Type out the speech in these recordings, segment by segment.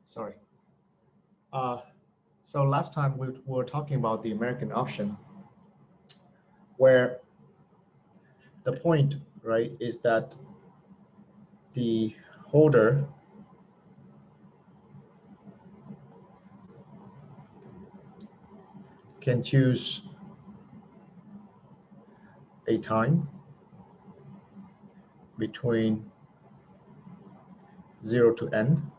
Sorry. So last time we were talking about the American option, where the point, right, is that the holder can choose a time between 0 to n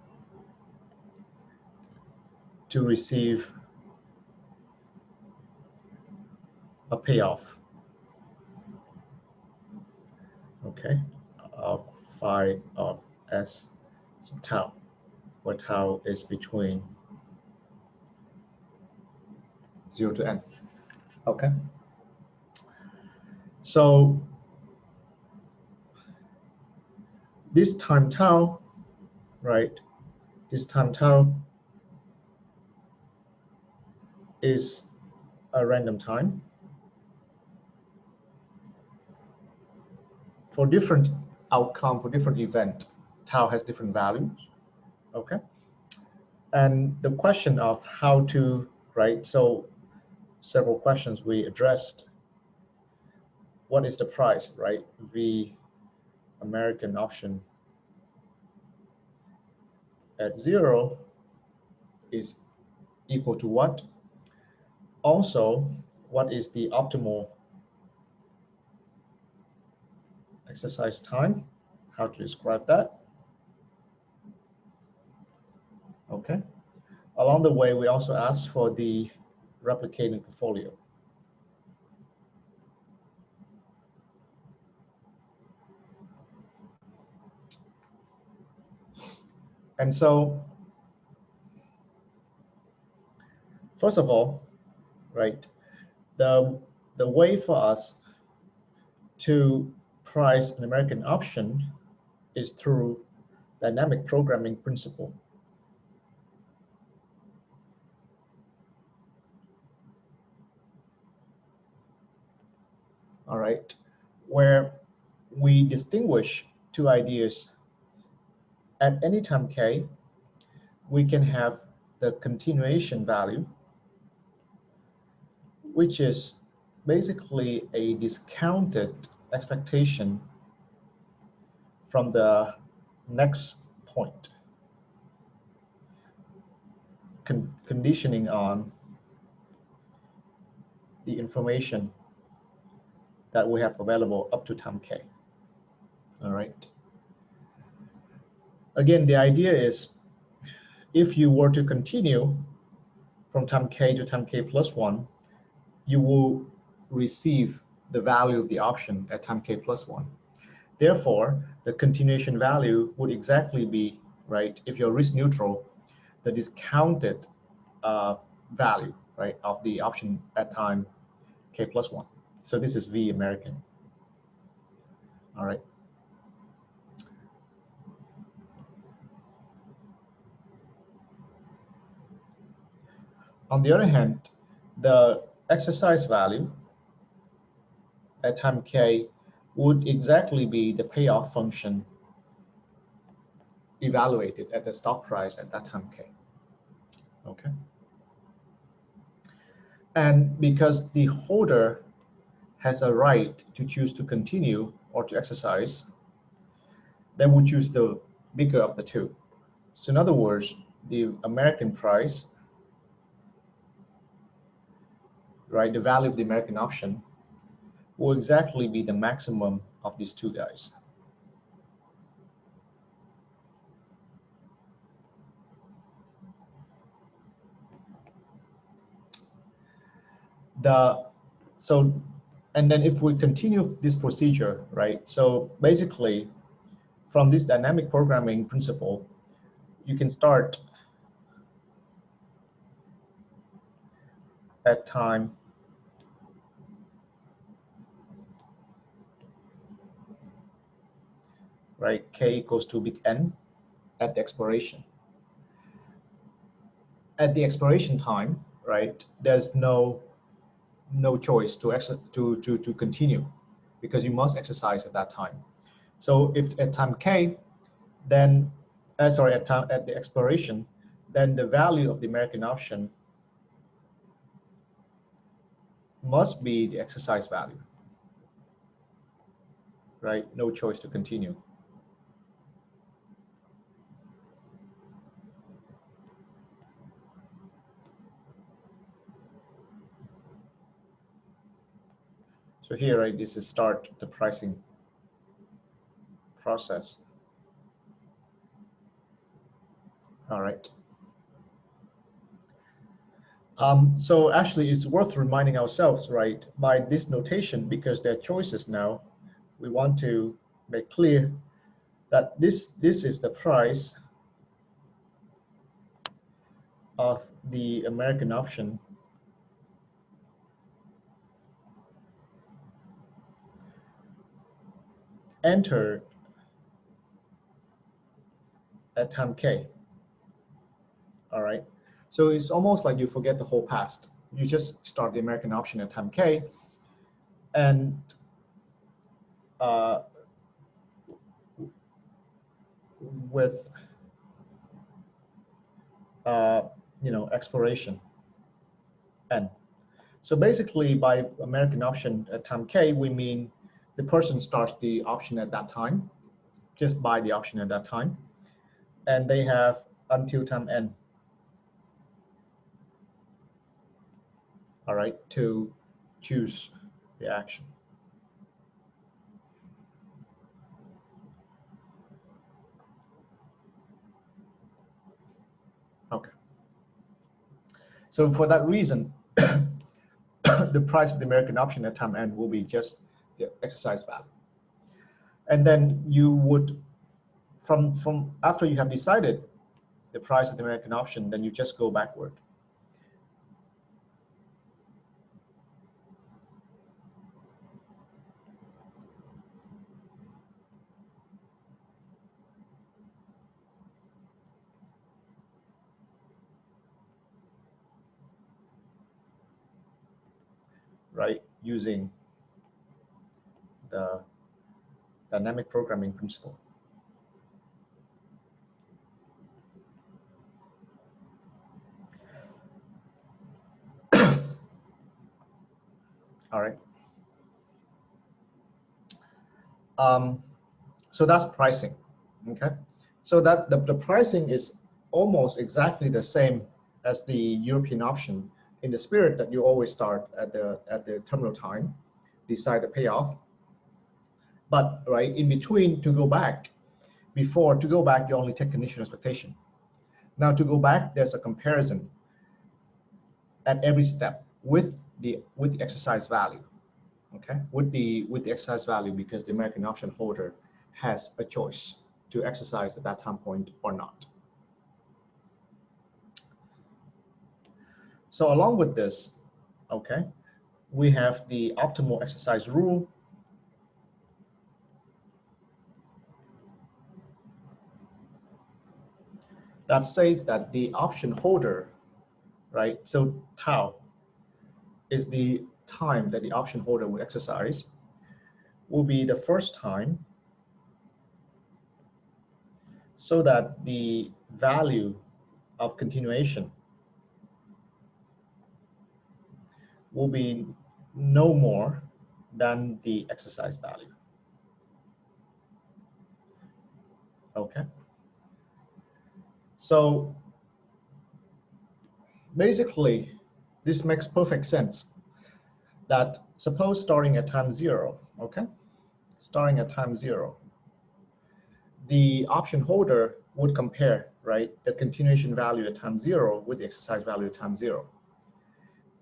to receive a payoff, okay, of phi of s sub tau, where tau is between 0 to n. Okay. So this time tau, right, this time tau is a random time. For different outcome, for different event, tau has different values, okay? And the question of how to, right, so several questions we addressed. What is the price, right? The American option at 0 is equal to what? Also, what is the optimal exercise time? How to describe that? Okay. Along the way, we also asked for the replicating portfolio. And so, first of all, right, the way for us to price an American option is through dynamic programming principle. All right, where we distinguish two ideas. At any time k, we can have the continuation value, which is basically a discounted expectation from the next point, conditioning on the information that we have available up to time k. All right. Again, the idea is if you were to continue from time k to time k plus 1, you will receive the value of the option at time k plus 1. Therefore, the continuation value would exactly be, right, if you're risk neutral, the discounted value, right, of the option at time k plus 1. So this is V American. All right. On the other hand, the exercise value at time k would exactly be the payoff function evaluated at the stock price at that time k. Okay. And because the holder has a right to choose to continue or to exercise, they would choose the bigger of the two. So in other words, the American price, right, the value of the American option will exactly be the maximum of these two guys. And then if we continue this procedure, right, so basically from this dynamic programming principle, you can start at time right, k equals to big N at the expiration. At the expiration time, right, there's no choice to continue because you must exercise at that time. So if at time k, then at the expiration, then the value of the American option must be the exercise value, right? No choice to continue. So here, right, this is start the pricing process. All right. So actually, it's worth reminding ourselves, right, by this notation, because there are choices now, we want to make clear that this is the price of the American option entered at time k. All right. So it's almost like you forget the whole past. You just start the American option at time k, and uh, with expiration n. So basically, by American option at time k, we mean the person starts the option at that time, just buy the option at that time, and they have until time n, all right, to choose the action. Okay. So for that reason, the price of the American option at time n will be just the exercise value. And then you would, from after you have decided the price of the American option, then you just go backward. Right, using the dynamic programming principle. All right. So that's pricing. Okay. So that the pricing is almost exactly the same as the European option, in the spirit that you always start at the terminal time, decide the payoff. But right in between, to go back, to go back, you only take conditional expectation. Now to go back, there's a comparison at every step with the exercise value. Okay, with the exercise value, because the American option holder has a choice to exercise at that time point or not. So along with this, okay, we have the optimal exercise rule. That says that the option holder, right, so tau is the time that the option holder will exercise, will be the first time, so that the value of continuation will be no more than the exercise value. Okay. So basically, this makes perfect sense that suppose starting at time 0, okay? Starting at time 0, the option holder would compare, right, the continuation value at time 0 with the exercise value at time 0.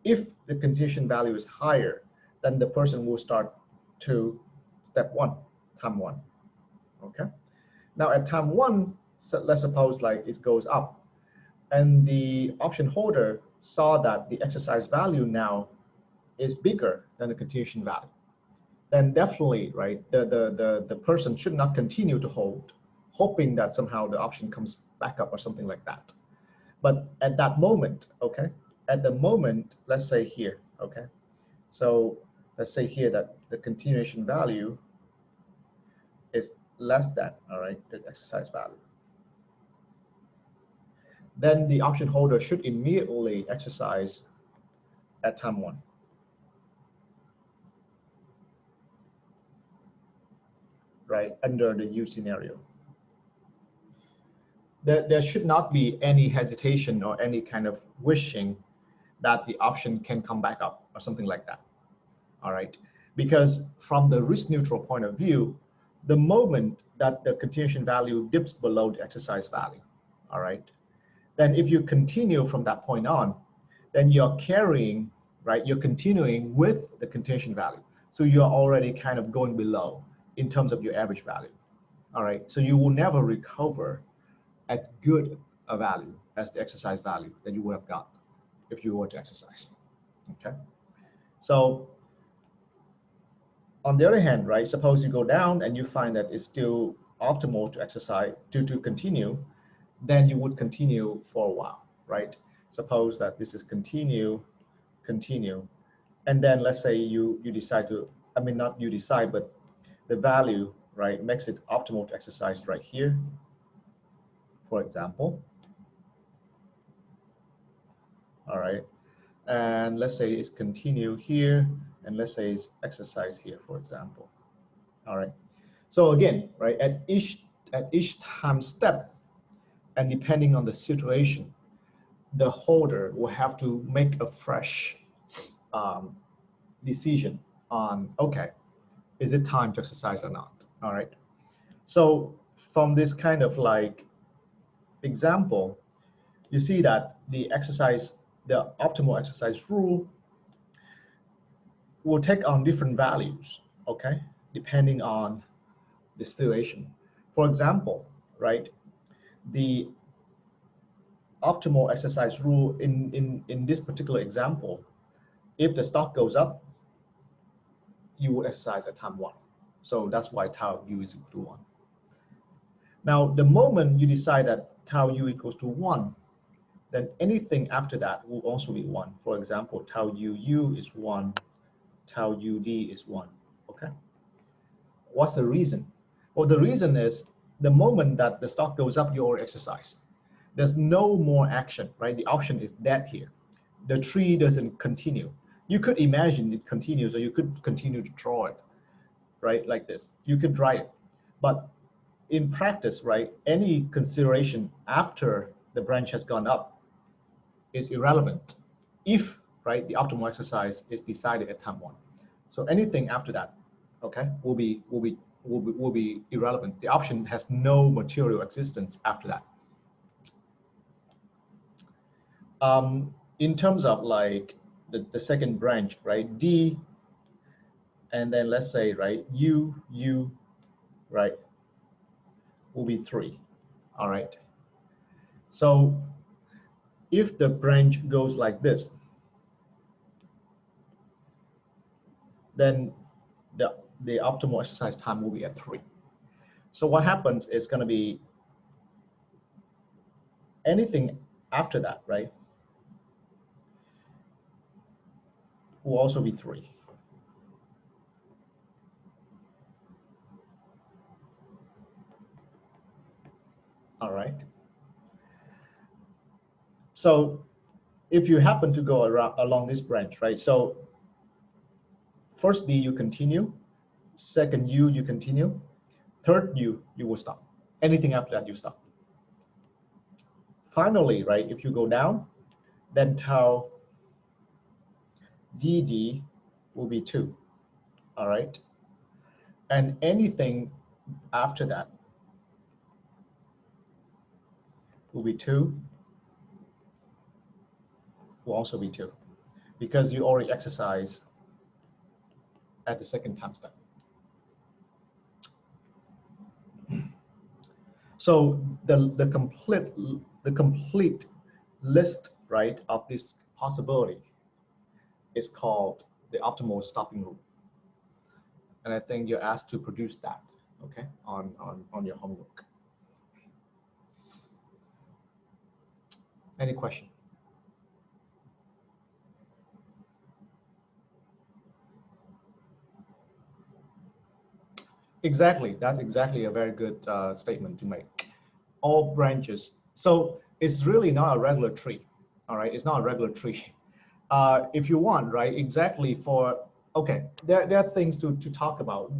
If the continuation value is higher, then the person will start to step 1, time 1, okay? Now at time 1, so let's suppose like it goes up, and the option holder saw that the exercise value now is bigger than the continuation value, then definitely, right, the person should not continue to hold, hoping that somehow the option comes back up or something like that. But at that moment, okay, at the moment, let's say here, okay, so let's say here that the continuation value is less than, all right, the exercise value. then the option holder should immediately exercise at time 1. Right, under the U scenario. There should not be any hesitation or any kind of wishing that the option can come back up or something like that. All right, because from the risk neutral point of view, the moment that the continuation value dips below the exercise value, all right, then if you continue from that point on, then you're carrying, right, you're continuing with the continuation value. So you're already kind of going below in terms of your average value. All right, so you will never recover as good a value as the exercise value that you would have got if you were to exercise. Okay, so on the other hand, right, suppose you go down and you find that it's still optimal to exercise, to continue, then you would continue for a while, right? Suppose that this is continue, and then let's say you decide to, I mean, not you decide, but the value, right, makes it optimal to exercise right here, for example. All right, and let's say it's continue here, and let's say it's exercise here, for example. All right, so again, right, at each time step, and depending on the situation, the holder will have to make a fresh decision on, okay, is it time to exercise or not? All right, so from this kind of like example, you see that the optimal exercise rule will take on different values, okay, depending on the situation. For example, right, the optimal exercise rule in this particular example, if the stock goes up, you will exercise at time 1. So that's why tau u is equal to 1. Now, the moment you decide that tau u equals to 1, then anything after that will also be 1. For example, tau uu is 1, tau ud is 1, okay? What's the reason? Well, the reason is the moment that the stock goes up, you already exercise. There's no more action, right? The option is dead here. The tree doesn't continue. You could imagine it continues, or you could continue to draw it, right? Like this. You could dry it. But in practice, right, any consideration after the branch has gone up is irrelevant if, right, the optimal exercise is decided at time 1. So anything after that, okay, will be irrelevant. The option has no material existence after that. In terms of like the second branch, right, D, and then let's say, right, U, right, will be 3, all right? So if the branch goes like this, then the optimal exercise time will be at 3. So what happens is going to be anything after that, right, will also be 3. All right. So if you happen to go along this branch, right, so first D you continue, second U you continue, third U you will stop. Anything after that you stop. Finally, right, if you go down, then tau dd will be 2, all right? And anything after that will be 2, will also be 2, because you already exercise at the second time step. So the complete list, right, of this possibility is called the optimal stopping rule. And I think you're asked to produce that, okay, on your homework. Any question? Exactly, that's exactly a very good statement to make. All branches So it's really not a regular tree, all right? It's not a regular tree. If you want, right, exactly for, okay, there are things to talk about.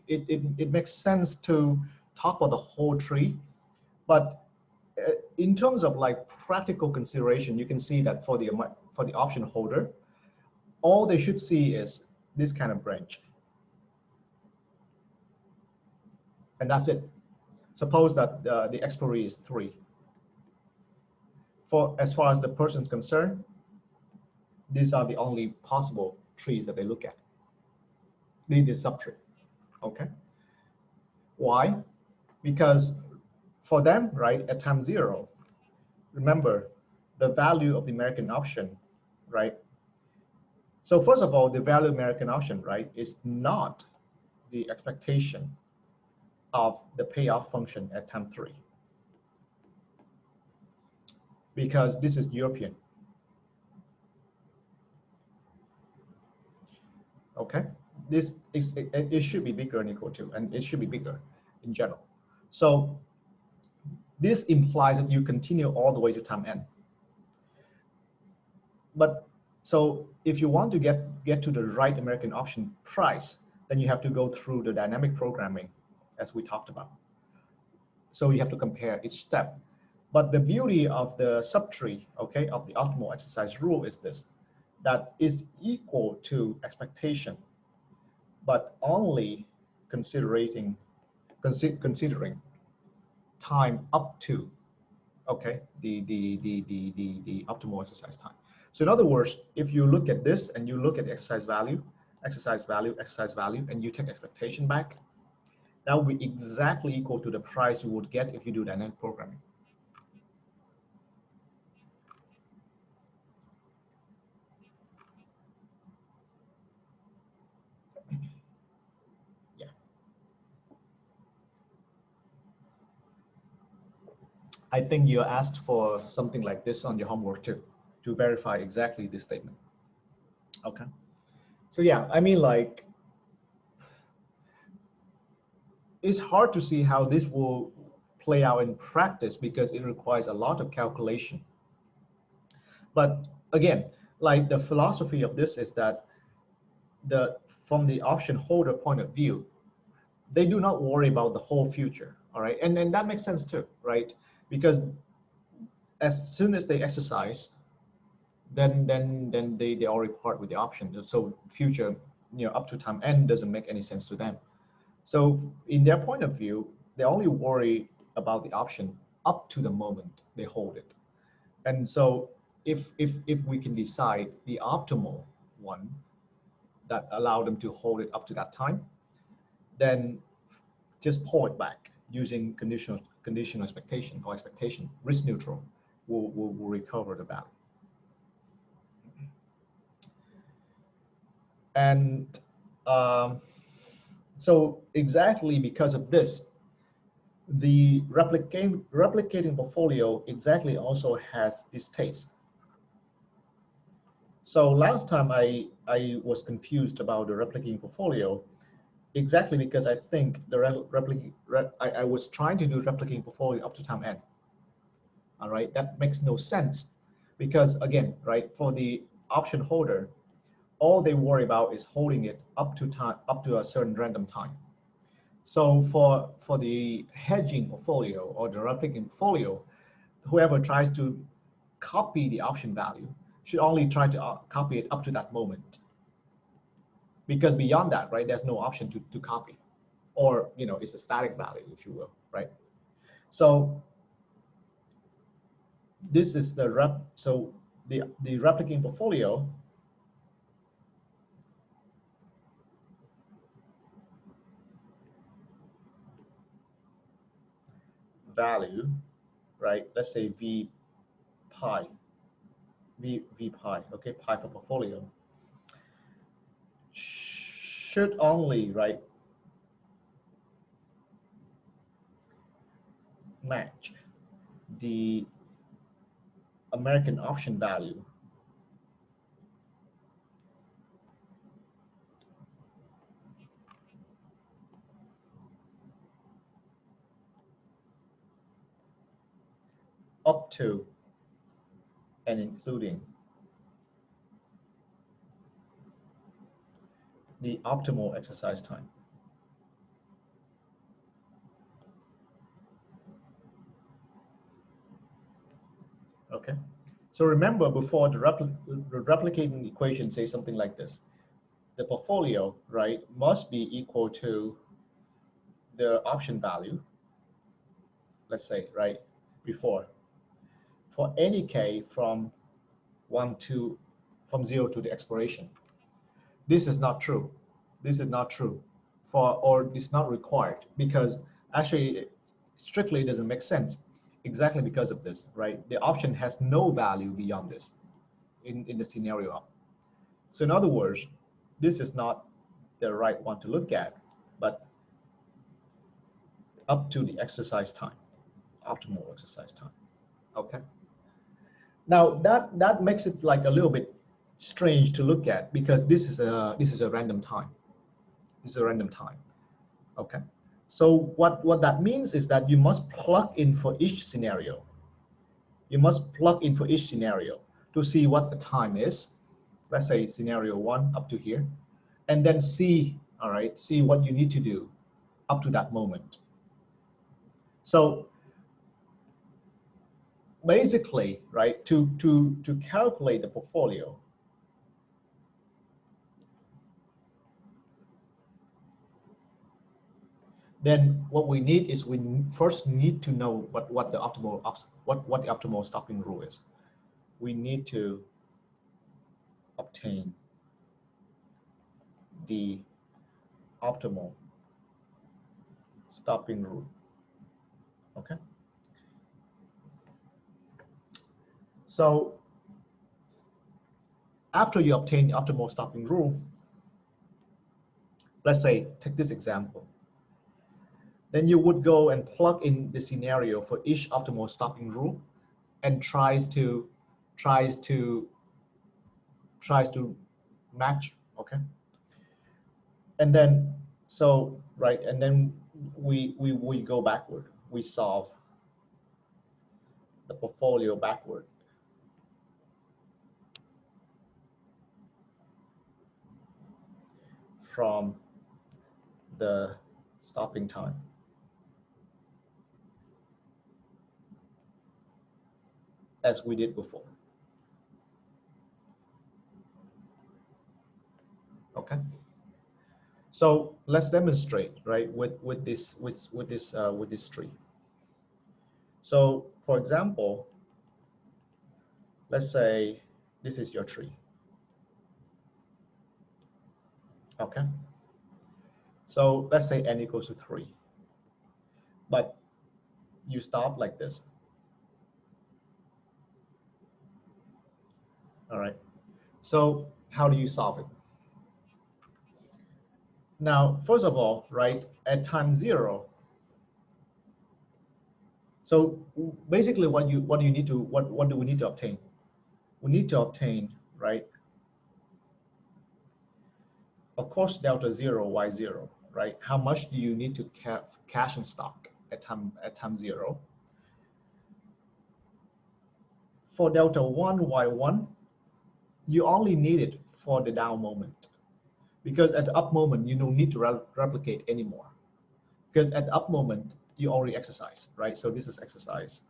It makes sense to talk about the whole tree, but in terms of like practical consideration, you can see that for the option holder, all they should see is this kind of branch. And that's it. Suppose that the expiry is 3. For as far as the person is concerned, these are the only possible trees that they look at. The subtree. Okay. Why? Because for them, right, at time 0, remember the value of the American option, right? So first of all, the value of American option, right, is not the expectation of the payoff function at time 3, because this is European. Okay, this is it should be bigger than equal to, and it should be bigger in general. So this implies that you continue all the way to time n. But so if you want to get to the right American option price, then you have to go through the dynamic programming, as we talked about. So you have to compare each step. But the beauty of the subtree, okay, of the optimal exercise rule is this, that is equal to expectation, but only considering time up to, okay, the optimal exercise time. So in other words, if you look at this and you look at the exercise value, and you take expectation back, that will be exactly equal to the price you would get if you do dynamic programming. Yeah. I think you asked for something like this on your homework too, to verify exactly this statement. Okay. So yeah, I mean, like, it's hard to see how this will play out in practice because it requires a lot of calculation. But again, like the philosophy of this is that from the option holder point of view, they do not worry about the whole future, all right? And that makes sense too, right? Because as soon as they exercise, then they already part with the option. So future, up to time n doesn't make any sense to them. So in their point of view, they only worry about the option up to the moment they hold it. And so if we can decide the optimal one that allow them to hold it up to that time, then just pull it back using conditional expectation or expectation, risk neutral, will recover the value. And so exactly because of this, the replicating portfolio exactly also has this taste. So last time I was confused about the replicating portfolio exactly because I think I was trying to do replicating portfolio up to time n. All right, that makes no sense because again, right, for the option holder, all they worry about is holding it up to a certain random time. So for the hedging portfolio or the replicating portfolio, whoever tries to copy the option value should only try to copy it up to that moment. Because beyond that, right, there's no option to copy, or it's a static value, if you will, right? So this is the replicating portfolio value, right? Let's say v pi, v pi, okay, pi for portfolio, should only, right, match the American option value up to and including the optimal exercise time. Okay, so remember before the replicating equation says something like this. The portfolio, right, must be equal to the option value, let's say, right, before, for any k from 0 to the expiration. This is not true. This is not true, or it's not required, because actually strictly it doesn't make sense, exactly because of this, right? The option has no value beyond this in the scenario up. So in other words, this is not the right one to look at, but up to the exercise time, optimal exercise time. Okay. Now that makes it like a little bit strange to look at, because this is a random time. This is a random time. Okay. So what that means is that you must plug in for each scenario. You must plug in for each scenario to see what the time is. Let's say scenario 1 up to here, and then see, all right, see what you need to do up to that moment. So basically, right, to calculate the portfolio, then what we need is we first need to know what the optimal stopping rule is. We need to obtain the optimal stopping rule. Okay. So after you obtain the optimal stopping rule, let's say take this example. Then you would go and plug in the scenario for each optimal stopping rule and tries to match, okay? And then, so, right, and then we go backward. We solve the portfolio backward. From the stopping time. As we did before. Okay. So let's demonstrate, right, with this tree. So for example, let's say this is your tree. Okay. So let's say n equals to 3. But you stop like this. All right. So how do you solve it? Now, first of all, right, at time 0. So basically what do we need to obtain? We need to obtain, right, of course, delta 0, y 0, right? How much do you need to cash in stock at time 0? For delta 1, y 1, you only need it for the down moment, because at the up moment you don't need to replicate anymore, because at the up moment you already exercise, right? So this is exercise.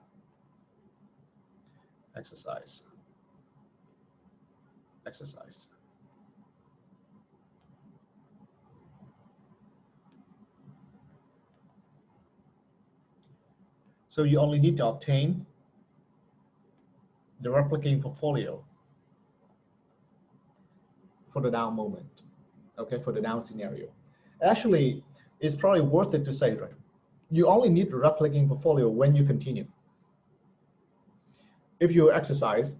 So you only need to obtain the replicating portfolio for the down moment, okay, for the down scenario. Actually, it's probably worth it to say, right, you only need the replicating portfolio when you continue. If you exercise,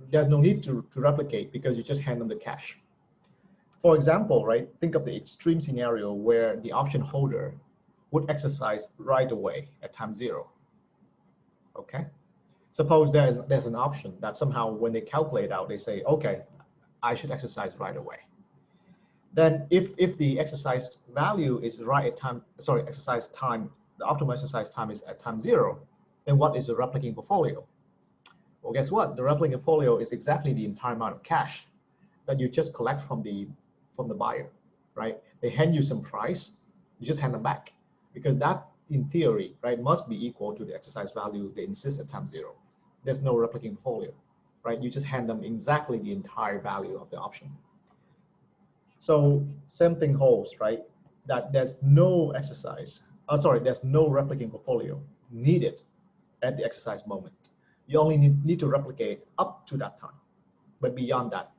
there's no need to replicate, because you just hand them the cash. For example, right, think of the extreme scenario where the option holder would exercise right away at time 0. Okay. Suppose there's an option that somehow when they calculate out, they say, okay, I should exercise right away. Then if the exercise value is right at time, sorry, exercise time, the optimal exercise time is at time 0, Then what is a replicating portfolio? Well, guess what? The replicating portfolio is exactly the entire amount of cash that you just collect from the buyer, right? They hand you some price, you just hand them back, because that, in theory, right, must be equal to the exercise value they insist at time zero. There's no replicating portfolio, right? You just hand them exactly the entire value of the option. So same thing holds, right? That there's no there's no replicating portfolio needed at the exercise moment. You only need to replicate up to that time, but beyond that,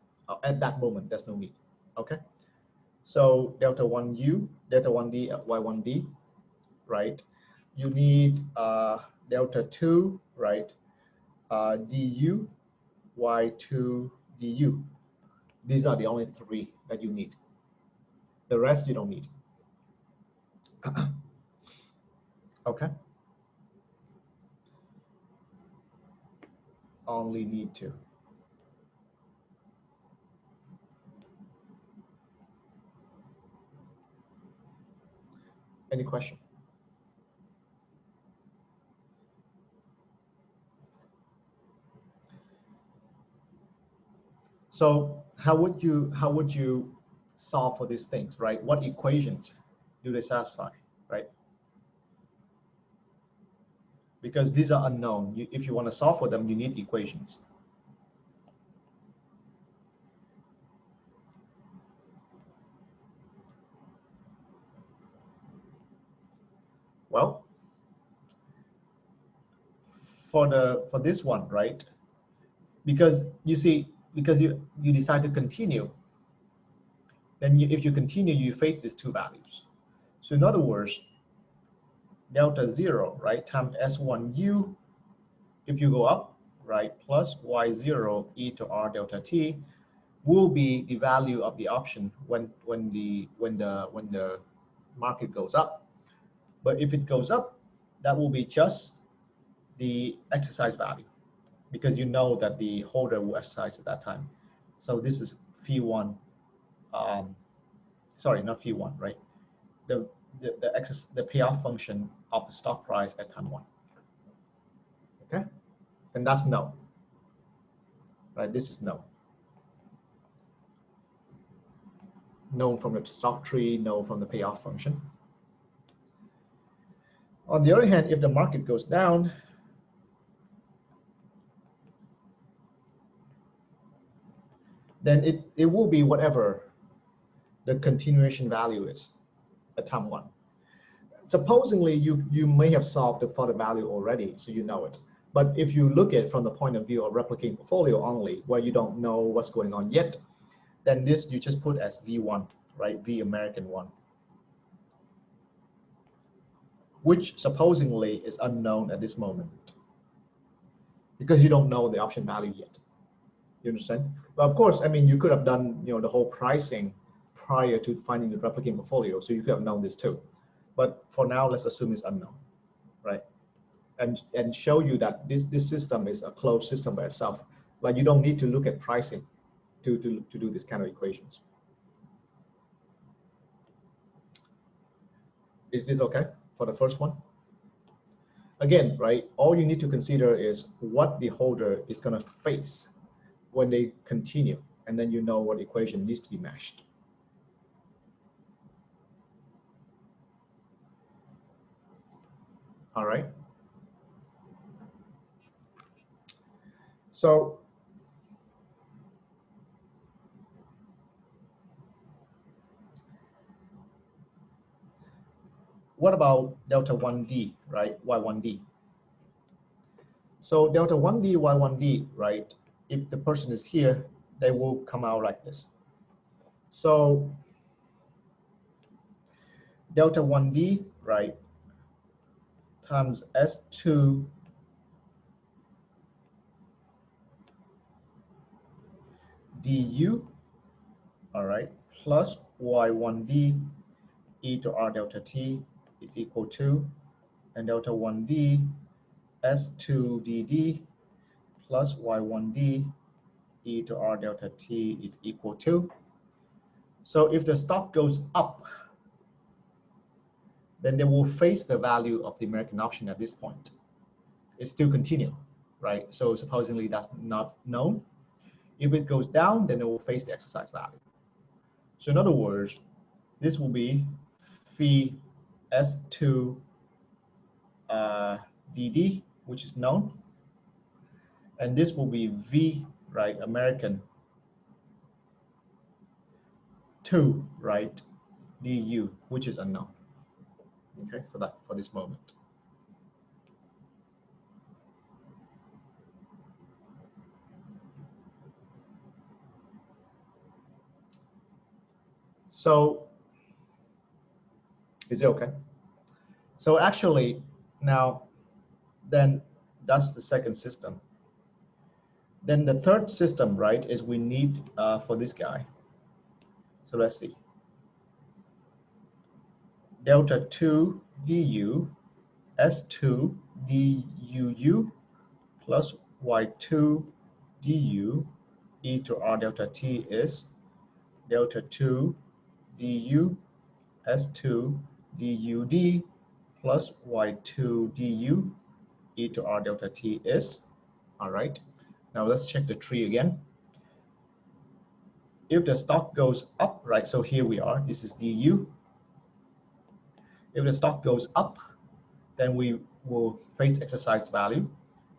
at that moment, there's no need. Okay. So delta 1u, delta 1d, y1d, right? You need delta 2, right? Du, y2, du. These are the only three that you need. The rest you don't need. Okay. Only need to. Any question? So how would you solve for these things, right? What equations do they satisfy, right? Because these are unknown. If you want to solve for them, you need equations. Well, for this one, right? Because you see, because you decide to continue, then if you continue, you face these two values. So in other words, delta 0, right, times S1U, if you go up, right, plus Y0 e to R delta T will be the value of the option when the market goes up. But if it goes up, that will be just the exercise value, because you know that the holder will exercise at that time. So this is phi one, sorry, not phi one, right? The payoff function of the stock price at time one. Okay, and that's no, right? This is no. Known from the stock tree, known from the payoff function. On the other hand, if the market goes down, then it will be whatever the continuation value is at time one. Supposedly, you may have solved for the value already, so you know it. But if you look at it from the point of view of replicating portfolio only, where you don't know what's going on yet, then this you just put as V1, right? V American 1, which supposedly is unknown at this moment, because you don't know the option value yet. You understand? But of course, I mean, you could have done, the whole pricing prior to finding the replicating portfolio, so you could have known this too. But for now, let's assume it's unknown, right? And show you that this system is a closed system by itself. Like, you don't need to look at pricing to do this kind of equations. Is this okay for the first one? Again, right, all you need to consider is what the holder is going to face when they continue, and then you know what equation needs to be matched. All right. So what about delta 1D, right, Y1D? So delta 1D, Y1D, right, if the person is here, they will come out like this. So delta 1D, right, times S2 du, all right, plus Y1D e to R delta T is equal to, and delta 1D S2 dd plus Y1D e to R delta T is equal to. So if the stock goes up, then they will face the value of the American option at this point. it's still continue, right? So supposedly that's not known. If it goes down, then it will face the exercise value. So in other words, this will be phi S2 DD, which is known, and this will be V, right, American 2, right, DU, which is unknown. Okay, for this moment. So is it okay? So actually now, then that's the second system. Then the third system, right, is we need for this guy. So let's see. Delta 2 du S2 duu plus y2 du e to r delta t is delta 2 du S2 dud plus y2 du e to r delta t is, all right. Now let's check the tree again. If the stock goes up, right, so here we are, this is du. If the stock goes up, then we will face exercise value.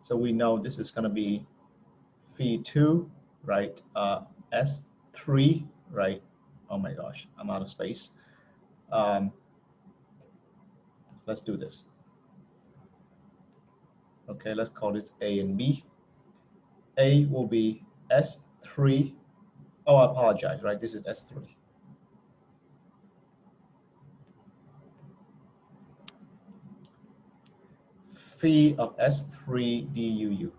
So we know this is going to be phi 2, right, S3, right, oh my gosh, I'm out of space. Let's do this. Okay, let's call this A and B. A will be S3. Oh, I apologize, right? This is S3. Phi of S3 DUU,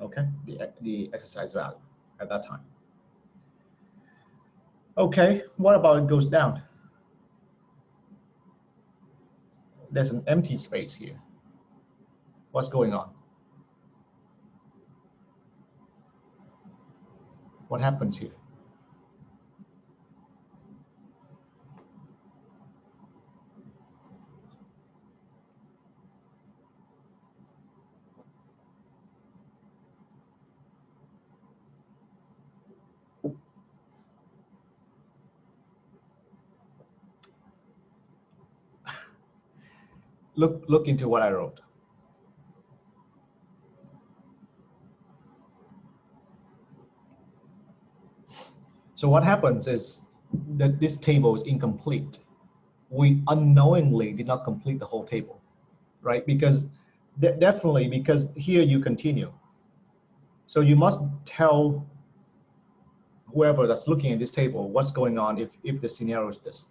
okay? The exercise value at that time. Okay, what about it goes down? There's an empty space here. What's going on? What happens here? Look into what I wrote. So what happens is that this table is incomplete. We unknowingly did not complete the whole table, right? Because definitely, because here you continue. So you must tell whoever that's looking at this table what's going on if the scenario is this.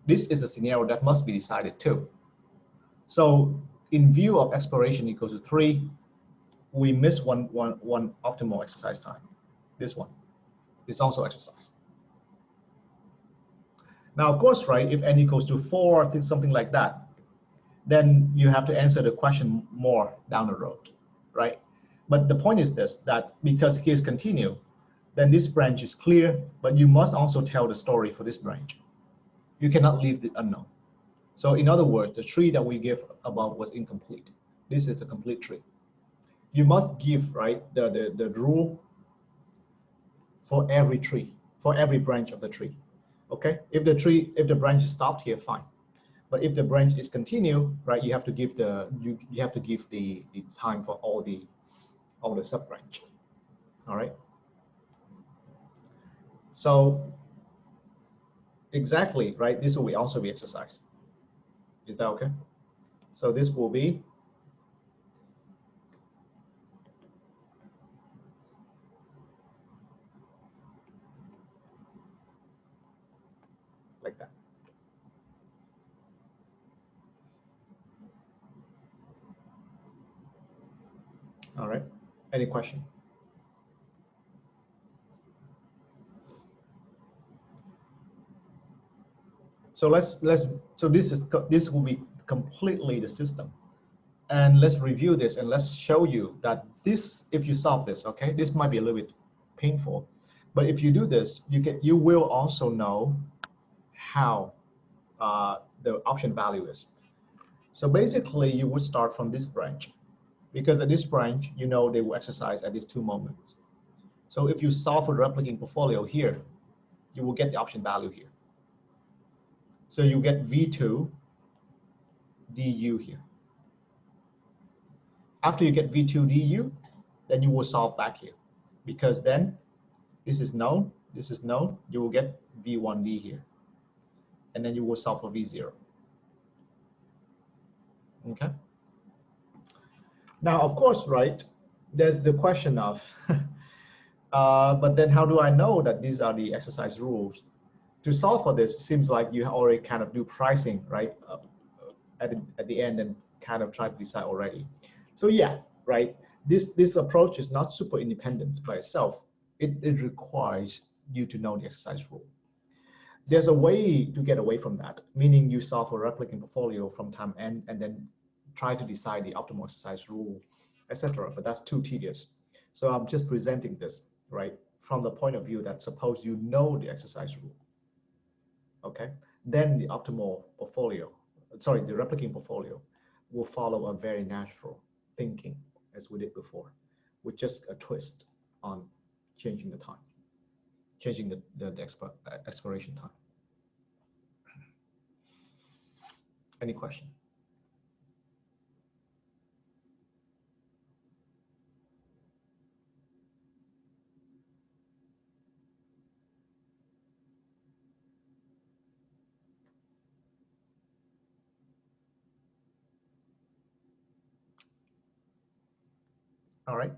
This is a scenario that must be decided too. So in view of exploration equals to 3, we miss one optimal exercise time. This one is also exercise. Now, of course, right, if n equals to 4, I think something like that, then you have to answer the question more down the road, right? But the point is this, that because here's continue, then this branch is clear, but you must also tell the story for this branch. You cannot leave the unknown. So in other words, the tree that we give above was incomplete. This is a complete tree. You must give, right, the rule for every tree, for every branch of the tree. Okay, if the branch is stopped here, fine. But if the branch is continue, right, you have to give the time for all the sub branch. All right. So exactly, right, this will also be exercise. Is that okay? So this will be like that. All right. Any question? So this will be completely the system. And let's review this and let's show you that this, if you solve this, okay, this might be a little bit painful, but if you do this, you will also know how the option value is. So basically, you would start from this branch. because at this branch, you know they will exercise at these two moments. So if you solve for the replicating portfolio here, you will get the option value here. So you get V2 du here. After you get V2 du, then you will solve back here, because then this is known, you will get V1d here. And then you will solve for V0. Okay. Now, of course, right, there's the question of, but then how do I know that these are the exercise rules? To solve for this, seems like you already kind of do pricing, right, at the end and kind of try to decide already. So yeah, right, this approach is not super independent by itself. It requires you to know the exercise rule. There's a way to get away from that, meaning you solve a replicating portfolio from time n and then try to decide the optimal exercise rule, etc. But that's too tedious. So I'm just presenting this, right, from the point of view that suppose you know the exercise rule, okay, then the optimal portfolio, sorry, the replicating portfolio will follow a very natural thinking as we did before, with just a twist on changing the time, changing the expiration time. Any question? All right.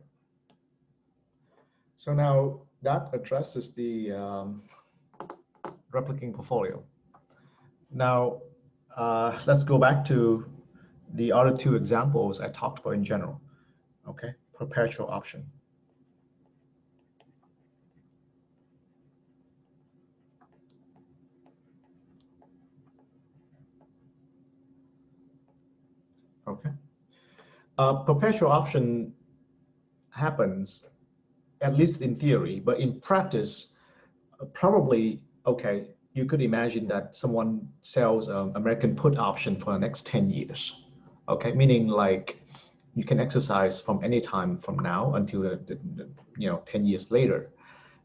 So now that addresses the replicating portfolio. Now, let's go back to the other two examples I talked about in general. Okay, perpetual option. Okay. Perpetual option happens, at least in theory, but in practice, probably, okay, you could imagine that someone sells an American put option for the next 10 years. Okay, meaning like you can exercise from any time from now until the 10 years later.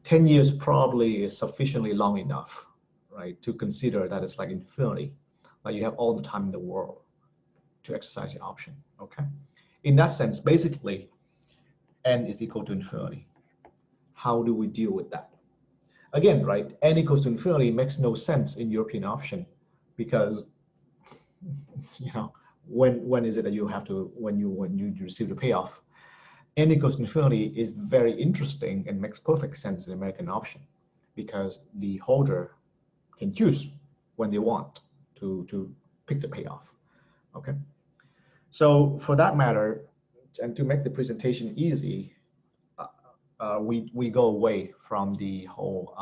10 years probably is sufficiently long enough, right, to consider that it's like infinity, like you have all the time in the world to exercise your option. Okay, in that sense, basically, n is equal to infinity. How do we deal with that? Again, right, n equals to infinity makes no sense in European option, because when is it that you have to, when you receive the payoff? N equals to infinity is very interesting and makes perfect sense in American option, because the holder can choose when they want to pick the payoff. Okay, so for that matter, and to make the presentation easy, we go away from the whole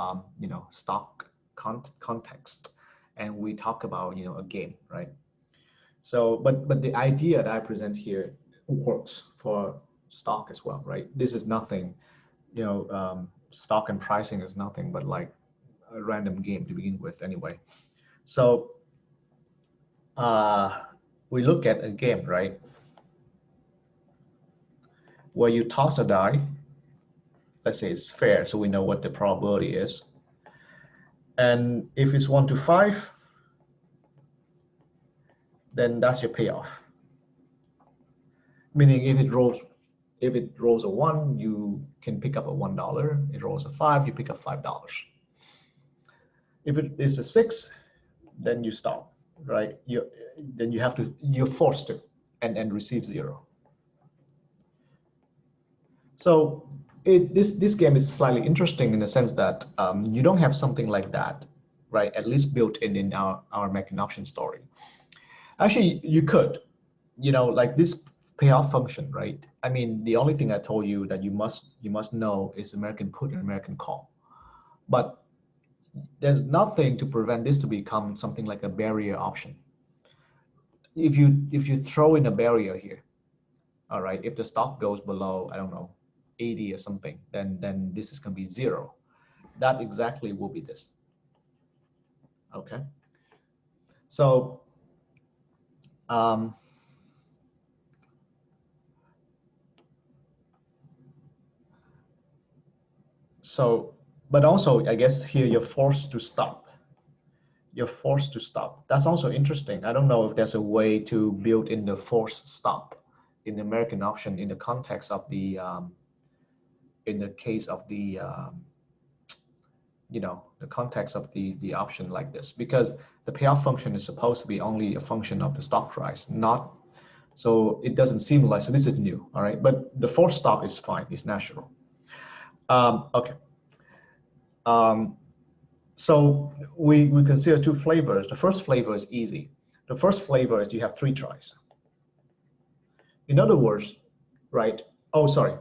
stock context, and we talk about a game, right? So, but the idea that I present here works for stock as well, right? This is nothing, stock and pricing is nothing but like a random game to begin with anyway. So we look at a game, right, where you toss a die. Let's say it's fair, so we know what the probability is. And if it's 1 to 5, then that's your payoff. Meaning if it rolls a 1, you can pick up a $1. It rolls a 5, you pick up $5. If it is a 6, then you stop, right? You're forced to and receive 0. So this game is slightly interesting in the sense that you don't have something like that, right? At least built in our American option story. Actually, you could, like this payoff function, right? I mean, the only thing I told you that you must know is American put and American call, but there's nothing to prevent this to become something like a barrier option. If you throw in a barrier here, all right, if the stock goes below, I don't know, 80 or something, then this is going to be 0. That exactly will be this. Okay. So So, but also, I guess here you're forced to stop. You're forced to stop. That's also interesting. I don't know if there's a way to build in the forced stop in the American option in the context of the, in the case of the, the context of the option like this, because the payoff function is supposed to be only a function of the stock price, not, so it doesn't seem like, so this is new, all right? But the forced stop is fine, it's natural. Okay. So we consider two flavors. The first flavor is easy. The first flavor is you have 3 tries. In other words, right? Oh, sorry.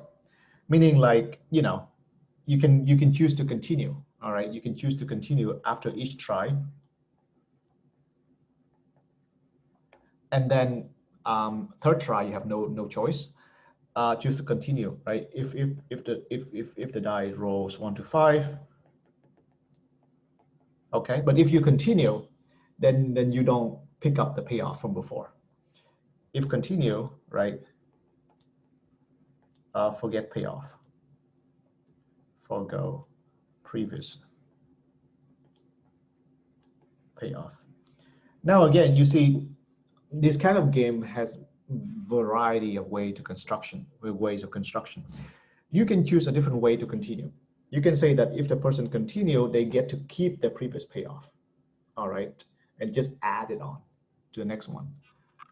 Meaning like, you can choose to continue. All right, you can choose to continue after each try. And then third try, you have no choice. Choose to continue, right? If the die rolls 1 to 5, okay. But if you continue, then you don't pick up the payoff from before. If continue, right? Forget payoff. Forgo previous payoff. Now again, you see, this kind of game has variety of ways of construction. You can choose a different way to continue. You can say that if the person continue, they get to keep their previous payoff, all right, and just add it on to the next one.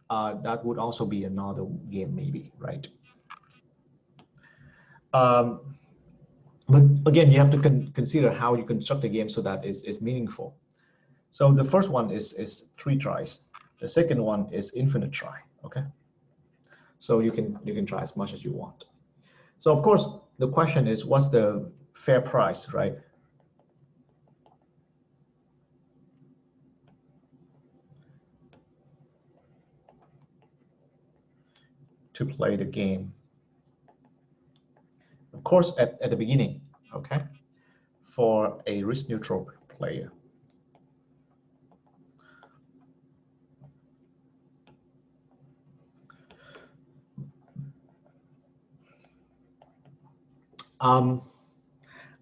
That would also be another game, maybe, right? But again, you have to consider how you construct the game so that it's meaningful. So the first one is 3 tries. The second one is infinite try. Okay. So you can try as much as you want. So of course the question is, what's the fair price, right? To play the game. Of course, at the beginning, okay, for a risk neutral player.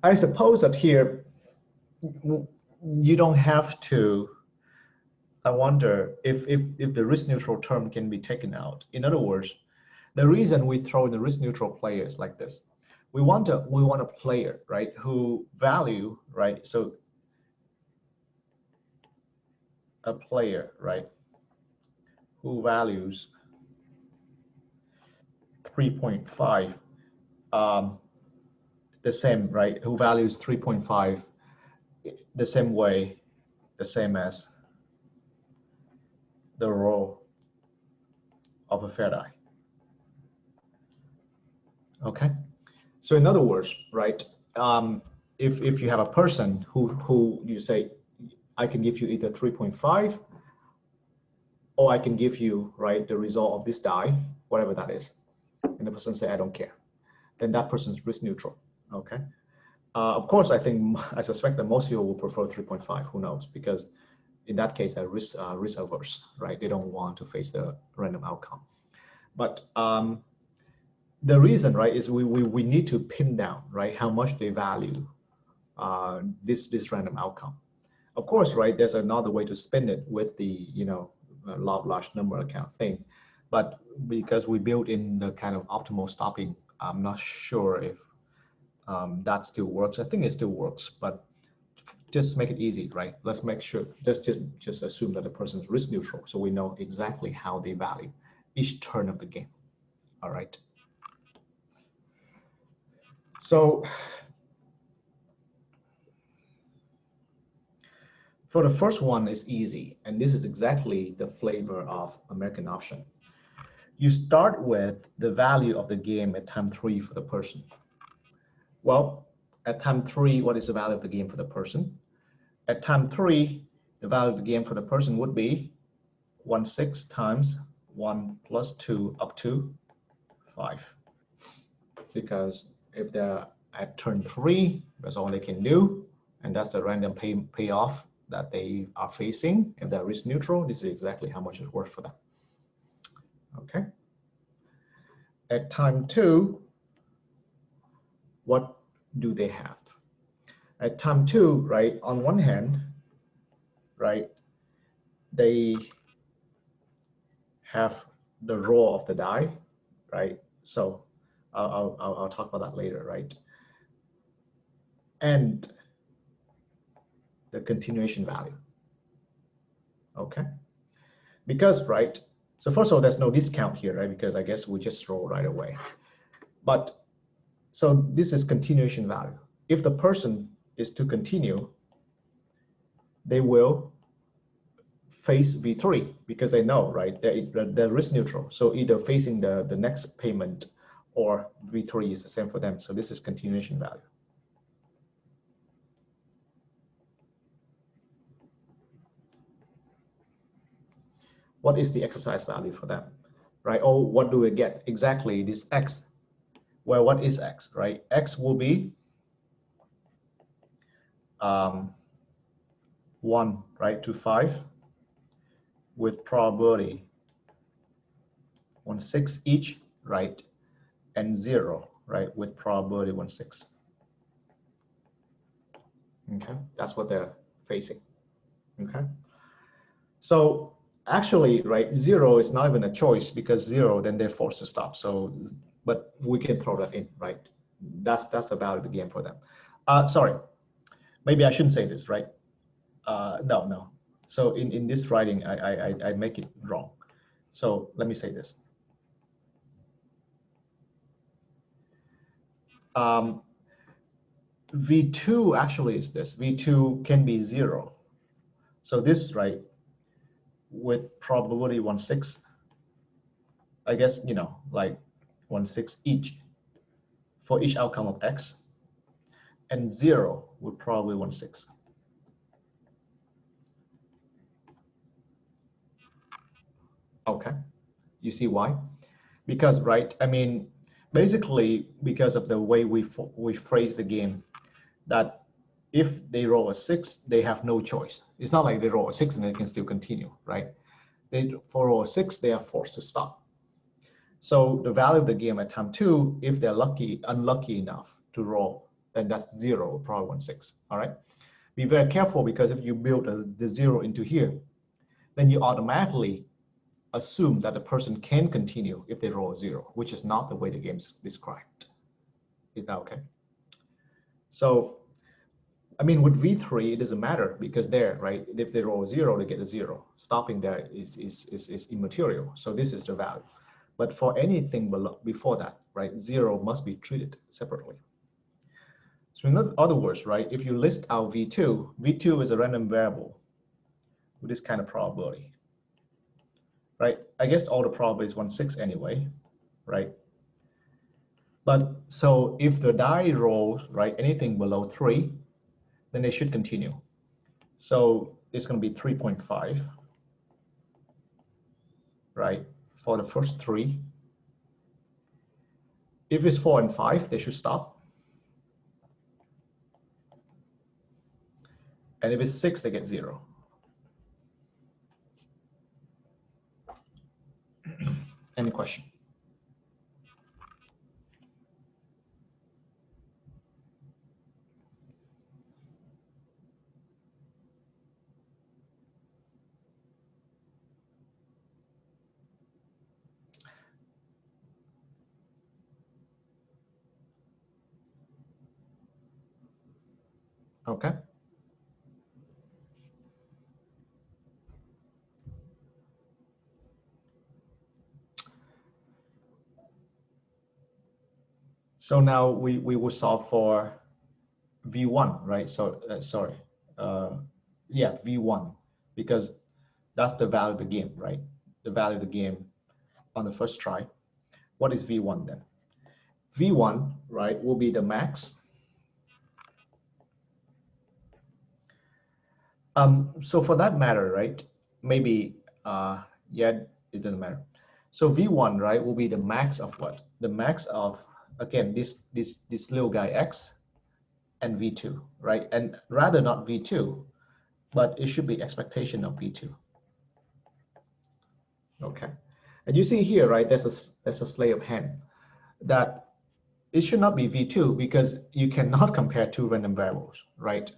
I suppose that here you don't have to. I wonder if the risk neutral term can be taken out. In other words, the reason we throw in the risk neutral players like this, we want a player, right, who value, right, so a player, right, who values 3.5 the same, right, who values 3.5 the same way, the same as the roll of a fair die. Okay, so in other words, right, if you have a person who you say, I can give you either 3.5 or I can give you, right, the result of this die, whatever that is, and the person say, I don't care, then that person is risk neutral. Okay. Of course, I suspect that most people will prefer 3.5. Who knows? Because in that case, they're risk averse, right? They don't want to face the random outcome. But the reason, right, is we need to pin down, right, how much they value this random outcome. Of course, right, there's another way to spin it with the law of large number account thing, but because we built in the kind of optimal stopping, I'm not sure if that still works. I think it still works, but just make it easy, right? Let's make sure, just assume that the person is risk neutral, so we know exactly how they value each turn of the game. All right. So for the first one is easy, and this is exactly the flavor of American option. You start with the value of the game at time 3 for the person. Well, at time 3, what is the value of the game for the person? At time 3, the value of the game for the person would be 1/6 times 1 plus 2 up to 5. Because if they're at turn 3, that's all they can do, and that's the random payoff that they are facing. If they're risk neutral, this is exactly how much it's worth for them. Okay. At time 2, what do they have? At time 2, right, on one hand, right, they have the roll of the die, right? So I'll talk about that later, right? And the continuation value, okay? Because, right, so first of all, there's no discount here, right? Because I guess we just roll right away. But so this is continuation value. If the person is to continue, they will face V3 because they know, right, they're risk neutral. So either facing the next payment or V3 is the same for them. So this is continuation value. What is the exercise value for them, right? Oh, what do we get? Exactly this X. Well, what is X, right? X will be 1, right, to 5 with probability 1/6 each, right? And 0, right, with probability 1/6. Okay, that's what they're facing. Okay, so actually, right, 0 is not even a choice because 0, then they're forced to stop. So, but we can throw that in, right? That's the value of the game for them. Sorry, maybe I shouldn't say this, right? No. So in this writing, I make it wrong. So let me say this. V2 actually is this. V2 can be 0. So this, right, with probability 1/6, I guess, you know, like 1/6 each for each outcome of X, and 0 with probably 1/6. Okay, you see why? Because, right, I mean, basically because of the way we phrase the game, that if they roll a 6, they have no choice. It's not like they roll a 6 and they can still continue, right? For roll a 6, they are forced to stop. So the value of the game at time 2, if they're unlucky enough to roll, then that's 0, probably 1/6. All right. Be very careful because if you build the 0 into here, then you automatically assume that the person can continue if they roll a 0, which is not the way the game's described. Is that okay? So, I mean, with V3, it doesn't matter because there, right, if they roll a 0, they get a 0. Stopping there is immaterial. So this is the value. But for anything before that, right, 0 must be treated separately. So in other words, right, if you list out V2, V2 is a random variable with this kind of probability, right? I guess all the probability is 1/6 anyway, right? But so if the die rolls, right, anything below 3, then they should continue. So it's going to be 3.5, right, for the first 3. If it's 4 and 5, they should stop. And if it's 6, they get 0. Any question? Okay. So now we will solve for V1, right? So sorry, yeah, V1, because that's the value of the game, right? The value of the game on the first try. What is V1 then? V1, right, will be the max. So for that matter, right, maybe, yeah, it doesn't matter. So V1, right, will be the max of what? The max of, again, this little guy X and V2, right? And rather not V2, but it should be expectation of V2. Okay. And you see here, right, there's a sleight of hand that it should not be V2 because you cannot compare two random variables, right?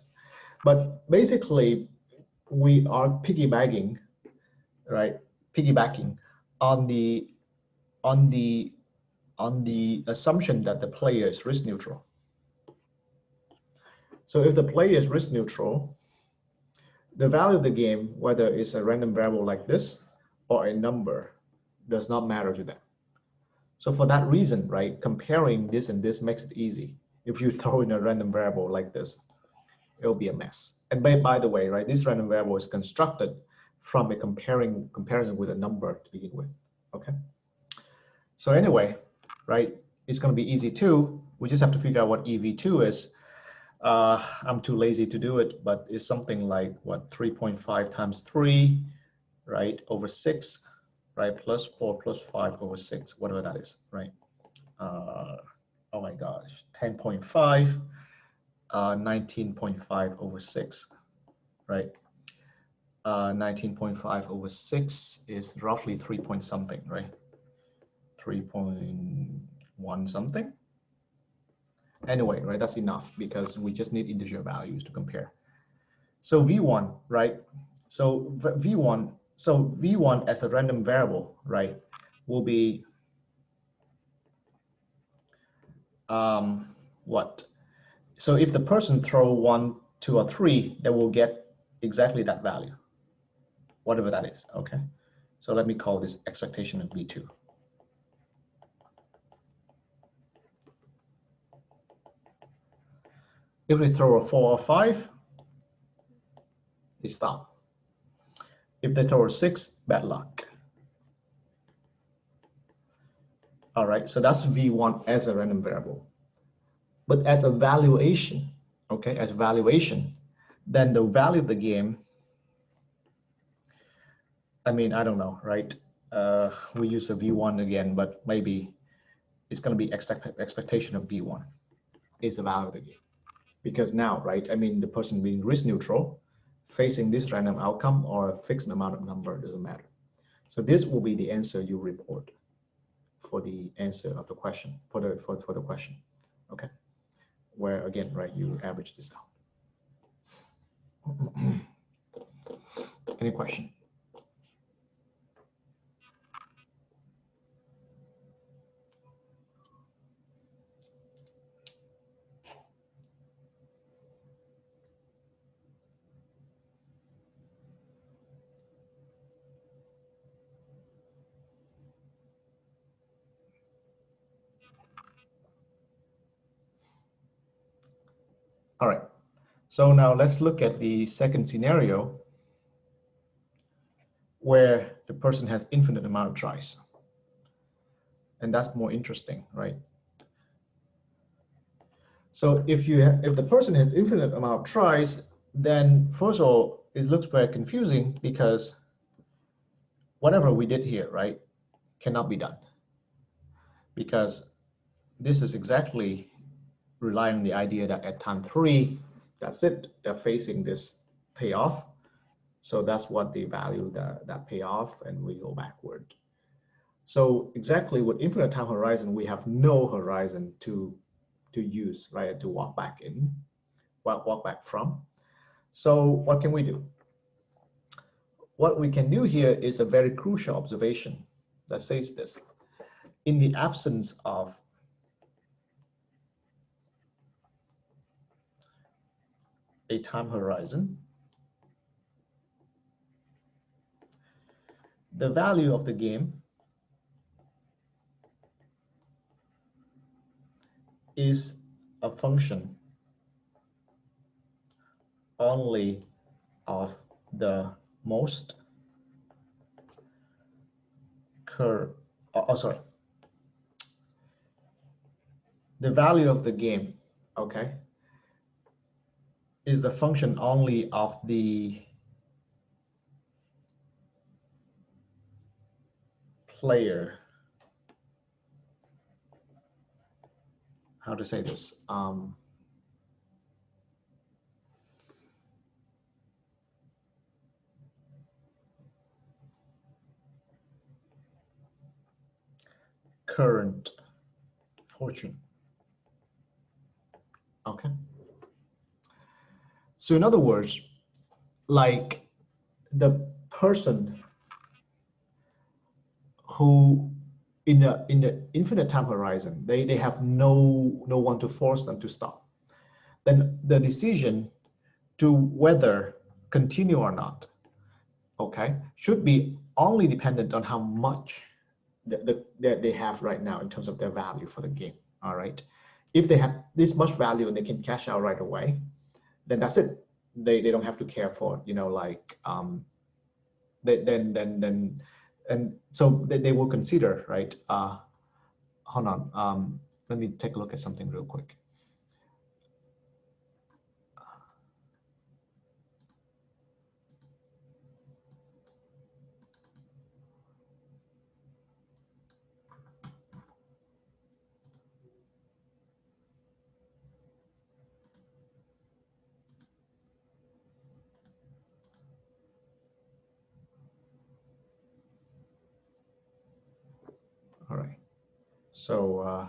But basically, we are piggybacking, right? Piggybacking on the on the on the assumption that the player is risk neutral. So if the player is risk neutral, the value of the game, whether it's a random variable like this or a number, does not matter to them. So for that reason, right, comparing this and this makes it easy. If you throw in a random variable like this, it'll be a mess. And by the way, right, this random variable is constructed from a comparison with a number to begin with. Okay. So anyway, right, it's going to be easy too. We just have to figure out what EV2 is. I'm too lazy to do it, but it's something like what, 3.5 times 3, right, over 6, right, plus 4 plus 5 over 6, whatever that is, right? Oh my gosh, 10.5, 19.5 over 6, right? 19.5 over 6 is roughly 3 point something, right? 3.1 something. Anyway, right, that's enough because we just need integer values to compare. So V1, right? So V1 as a random variable, right, will be what? So if the person throw 1, 2, or 3, they will get exactly that value, whatever that is, okay? So let me call this expectation of V2. If they throw a 4 or 5, they stop. If they throw a 6, bad luck. All right, so that's V1 as a random variable. But as a valuation, okay, as valuation, then the value of the game, I mean, I don't know, right? We use a V1 again, but maybe it's going to be expectation of V1 is the value of the game. Because now, right, I mean, the person being risk neutral, facing this random outcome or a fixed amount of number, doesn't matter. So this will be the answer you report for the answer of the question, for the question, okay? Where again, right, you average this out. Any question? All right, so now let's look at the second scenario where the person has infinite amount of tries. And that's more interesting, right? So if the person has infinite amount of tries, then first of all, it looks very confusing because whatever we did here, right, cannot be done. Because this is exactly relying on the idea that at time 3, that's it, they're facing this payoff. So that's what they value that payoff, and we go backward. So exactly with infinite time horizon, we have no horizon to use, right, to walk back in, walk back from. So what can we do? What we can do here is a very crucial observation that says this. In the absence of a time horizon, the value of the game is a function only of the most sorry, the value of the game, okay, is the function only of the player. How to say this? Current fortune. Okay. So in other words, like the person who in the infinite time horizon, they have no one to force them to stop. Then the decision to whether continue or not, okay, should be only dependent on how much they have right now in terms of their value for the game. All right. If they have this much value and they can cash out right away, then that's it. They don't have to care for, like then and so they will consider, right? Hold on. Let me take a look at something real quick. All right. So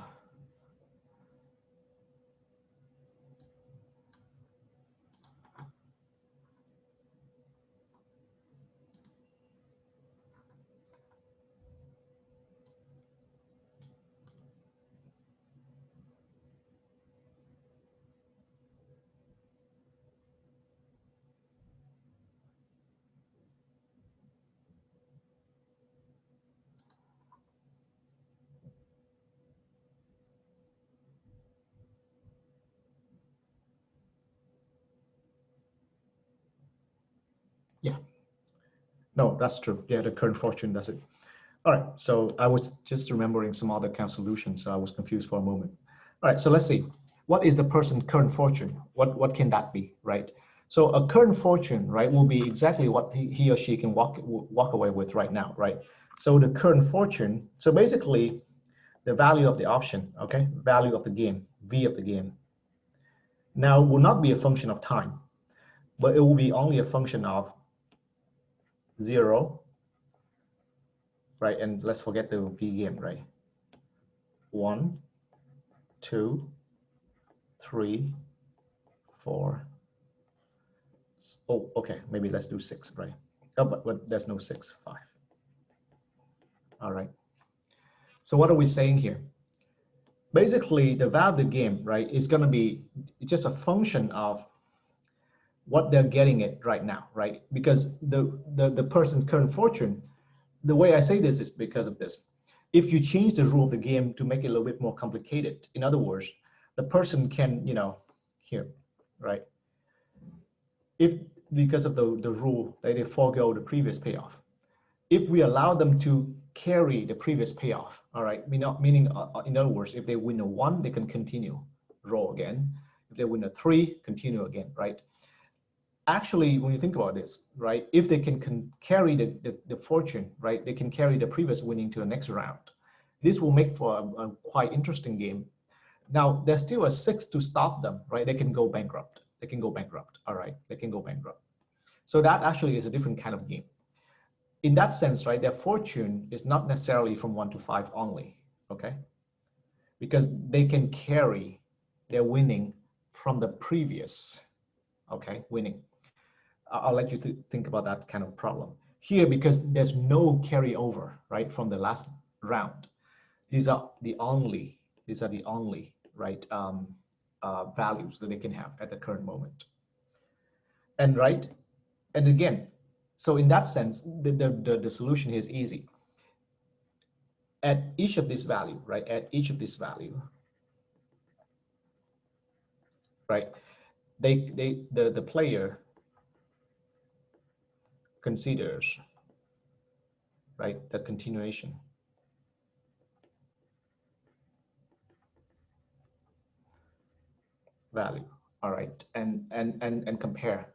yeah, no, that's true. Yeah, the current fortune does it. All right. So I was just remembering some other kind of solutions, so I was confused for a moment. All right. So let's see. What is the person's current fortune? What can that be, right? So a current fortune, right, will be exactly what he or she can walk away with right now, right? So the current fortune. So basically, the value of the option, okay, value of the game, V of the game, now will not be a function of time, but it will be only a function of 0, right? And let's forget the V game, right? 1, 2, 3, 4. Oh, okay, maybe let's do 6, right? Oh, but there's no 6, 5. All right. So what are we saying here? Basically, the value of the game, right, is going to be just a function of what they're getting it right now, right? Because the person's current fortune, the way I say this is because of this. If you change the rule of the game to make it a little bit more complicated, in other words, the person can, here, right? If because of the rule they forego the previous payoff, if we allow them to carry the previous payoff, all right, meaning in other words, if they win a 1, they can continue, roll again. If they win a 3, continue again, right? Actually, when you think about this, right, if they can carry the fortune, right, they can carry the previous winning to the next round. This will make for a quite interesting game. Now, there's still a 6 to stop them, right? They can go bankrupt. They can go bankrupt, all right? They can go bankrupt. So that actually is a different kind of game. In that sense, right, their fortune is not necessarily from 1 to 5 only, okay? Because they can carry their winning from the previous, okay, winning. I'll let you think about that kind of problem. Here, because there's no carryover, right, from the last round. These are the only, right, values that they can have at the current moment. And right, and again, so in that sense, the solution here is easy. At each of these value, right, at each of these value, right, the player considers, right, the continuation value, all right, and compare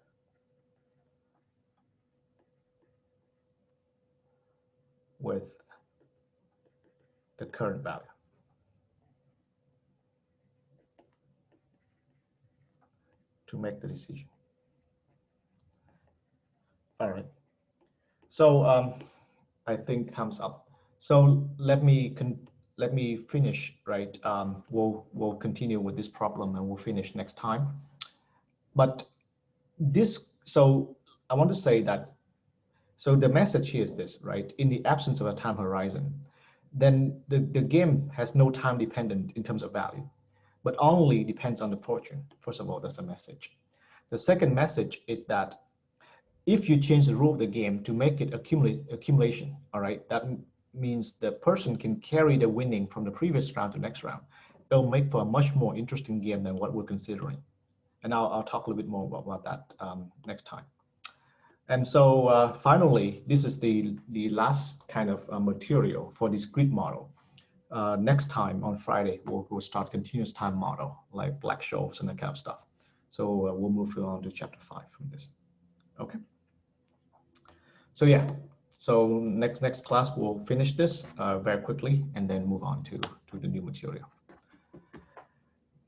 with the current value to make the decision. All right. So I think thumbs up. So let me let me finish, right? We'll continue with this problem and we'll finish next time. But so I want to say that, so the message here is this, right? In the absence of a time horizon, then the game has no time dependent in terms of value, but only depends on the fortune. First of all, that's a message. The second message is that if you change the rule of the game to make it accumulation, all right, that means the person can carry the winning from the previous round to next round. It'll make for a much more interesting game than what we're considering. And I'll talk a little bit more about that next time. And so finally, this is the last kind of material for this grid model. Next time on Friday, we'll start continuous time model, like Black-Scholes and that kind of stuff. So we'll move on to chapter 5 from this. Okay. So yeah, so next class we'll finish this very quickly and then move on to the new material.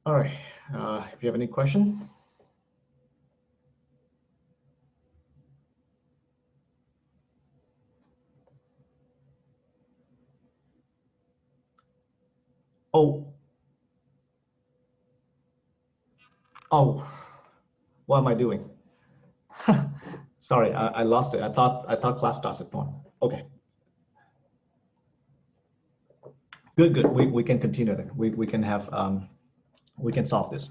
All right, if you have any question. Oh, what am I doing? Sorry, I lost it. I thought class starts at 1. Okay. Good. We can continue then. We can have we can solve this.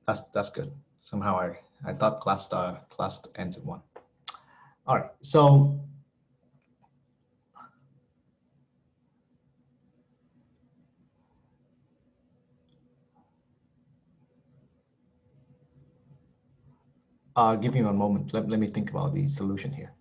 That's good. Somehow I thought class ends at 1. All right. So give me one moment. Let me think about the solution here.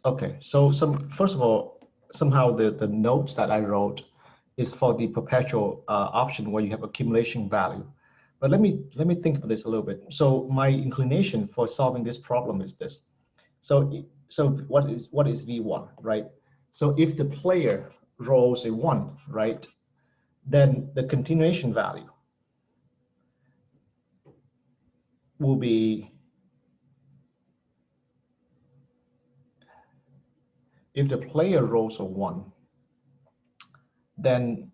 Okay, so first of all, somehow the notes that I wrote is for the perpetual option where you have accumulation value. But let me think about this a little bit. So my inclination for solving this problem is this. So what is V1, right? So if the player rolls a 1, right, then the continuation value will be, if the player rolls a 1, then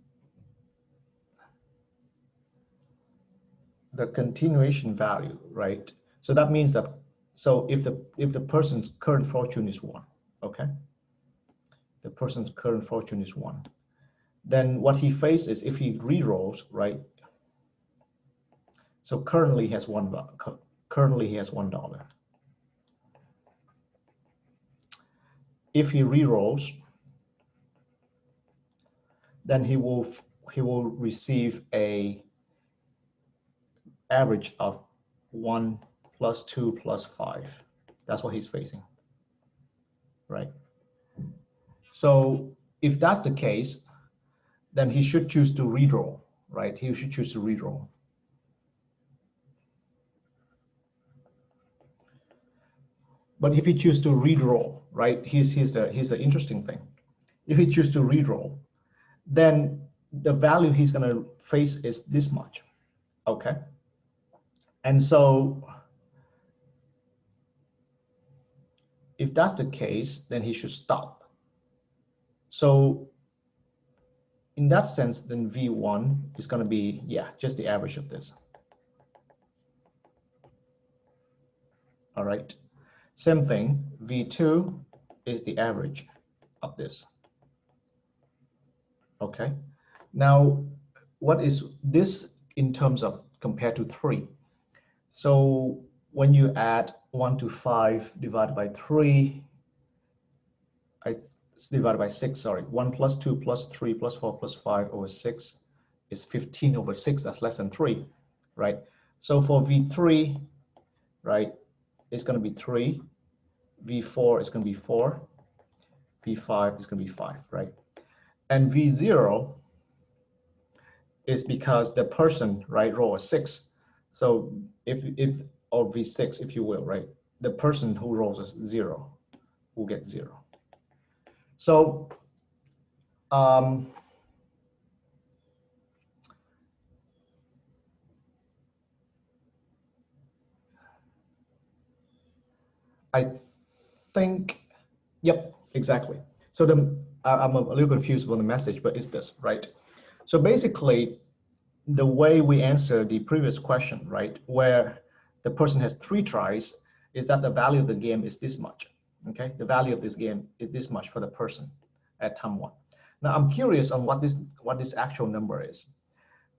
the continuation value, right? So that means that, so if the person's current fortune is 1, okay? The person's current fortune is 1. Then what he faces, if he re-rolls, right? So currently he has $1. If he re-rolls, then he will receive a average of 1 plus 2 plus 5. That's what he's facing, right? So if that's the case, then he should choose to redraw, right? He should choose to redraw. But if he chooses to redraw, right? Here's the interesting thing. If he chooses to redraw, then the value he's going to face is this much, okay? And so if that's the case, then he should stop. So in that sense, then V1 is going to be, yeah, just the average of this. All right. Same thing, V2 is the average of this. Okay. Now, what is this in terms of compared to 3? So when you add 1 to 5 divided by 3, it's divided by 6, sorry. 1 plus 2 plus 3 plus 4 plus 5 over 6 is 15 over 6. That's less than 3, right? So for V3, right, it's going to be 3. V4 is going to be 4. V5 is going to be 5, right? And V0 is because the person, right, roll a 6. So if or V6, if you will, right, the person who rolls a 0 will get 0. So I think, yep, exactly. So I'm a little confused with the message, but it's this, right? So basically, the way we answer the previous question, right, where the person has 3 tries, is that the value of the game is this much, okay? The value of this game is this much for the person at time 1. Now, I'm curious on what this actual number is.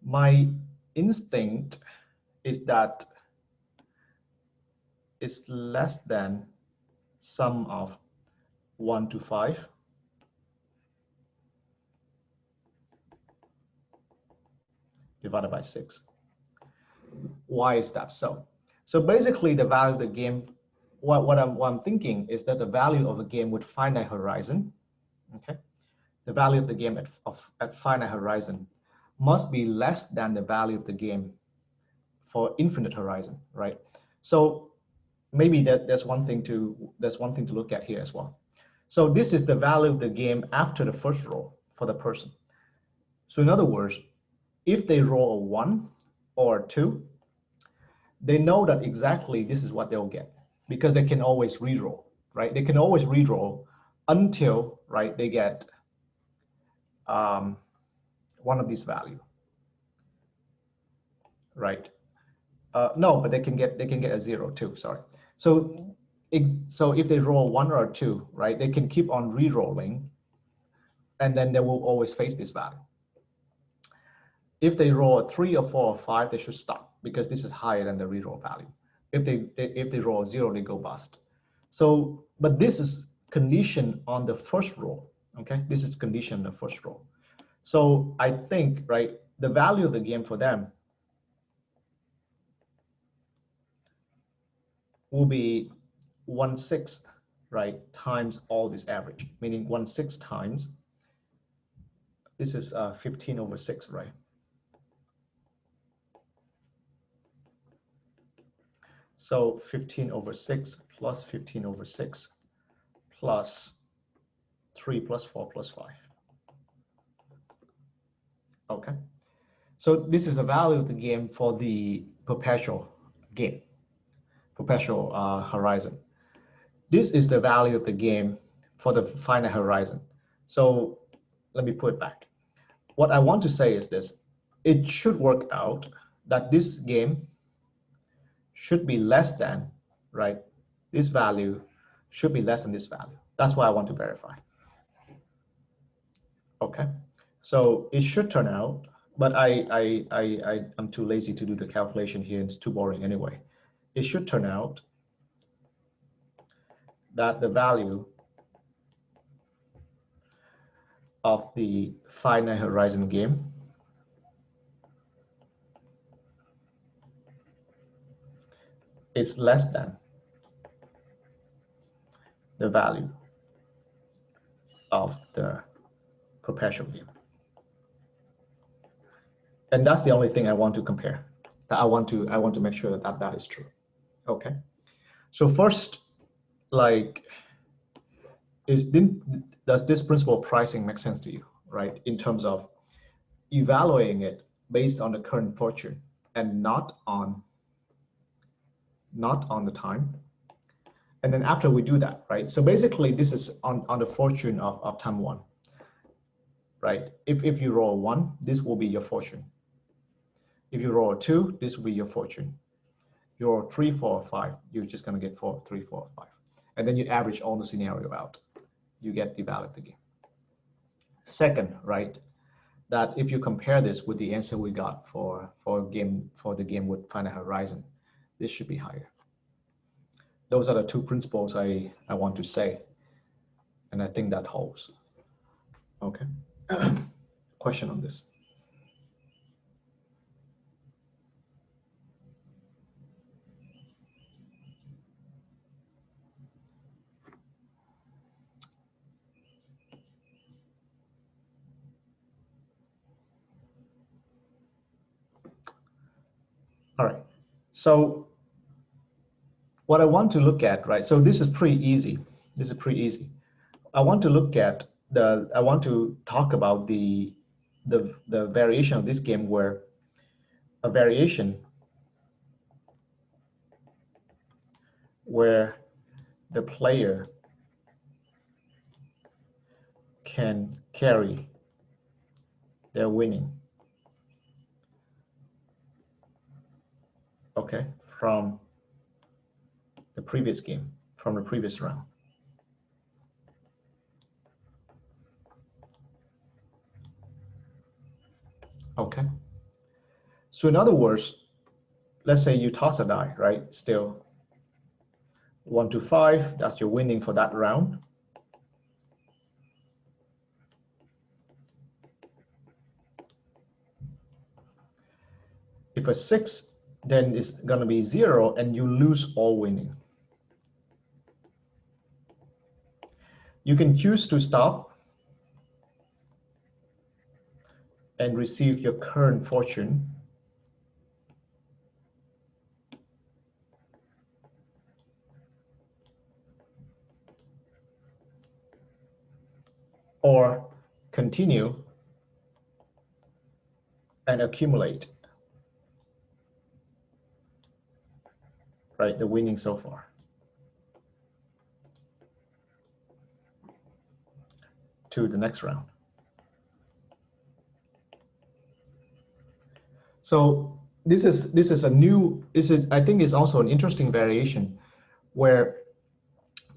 My instinct is that it's less than sum of 1 to 5 divided by 6. Why is that so? So basically, the value of the game, what I'm thinking is that the value of a game with finite horizon, okay, the value of the game at finite horizon must be less than the value of the game for infinite horizon, right? So maybe there's one thing to look at here as well. So this is the value of the game after the first roll for the person. So in other words, if they roll a 1 or a 2, they know that exactly this is what they'll get because they can always reroll, right? They can always reroll until, right, they get one of these value, right? No, but they can get a 0 too. Sorry. So if they roll 1 or 2, right, they can keep on re-rolling, and then they will always face this value. If they roll a 3 or 4 or 5, they should stop because this is higher than the re-roll value. If they roll a 0, they go bust. So, but this is conditioned on the first roll. Okay, this is conditioned on the first roll. So I think, right, the value of the game for them will be 1/6, right, times all this average, meaning 1/6 times, this is 15 over 6, right? So 15 over 6 plus 15 over 6 plus 3 plus 4 plus 5. Okay. So this is the value of the game for the perpetual game, perpetual horizon. This is the value of the game for the finite horizon. So let me put it back. What I want to say is this: it should work out that this game should be less than, right? This value should be less than this value. That's what I want to verify. Okay, so it should turn out, but I'm too lazy to do the calculation here. It's too boring anyway. It should turn out that the value of the finite horizon game is less than the value of the perpetual game. And that's the only thing I want to compare. That I want to make sure that that is true. Okay. So first, like, does this principle of pricing make sense to you, right? In terms of evaluating it based on the current fortune and not on the time. And then after we do that, right? So basically this is on the fortune of time one, right? If you roll 1, this will be your fortune. If you roll 2, this will be your fortune. You roll 3, 4, 5, you're just gonna get 4, 3, 4, 5. And then you average all the scenario out. You get the value of the game. Second, right? That if you compare this with the answer we got for the game with Finite Horizon, this should be higher. Those are the two principles I want to say, and I think that holds. Okay. Question on this? All right. So what I want to look at, right? So this is pretty easy. This is pretty easy. I want to talk about the variation of this game where a variation where the player can carry their winning, okay, from the previous game, from the previous round. Okay. So in other words, let's say you toss a die, right? Still 1 to 5, that's your winning for that round. If a 6, then it's going to be 0 and you lose all winning. You can choose to stop and receive your current fortune, or continue and accumulate, right, the winning so far to the next round. So this is I think is also an interesting variation where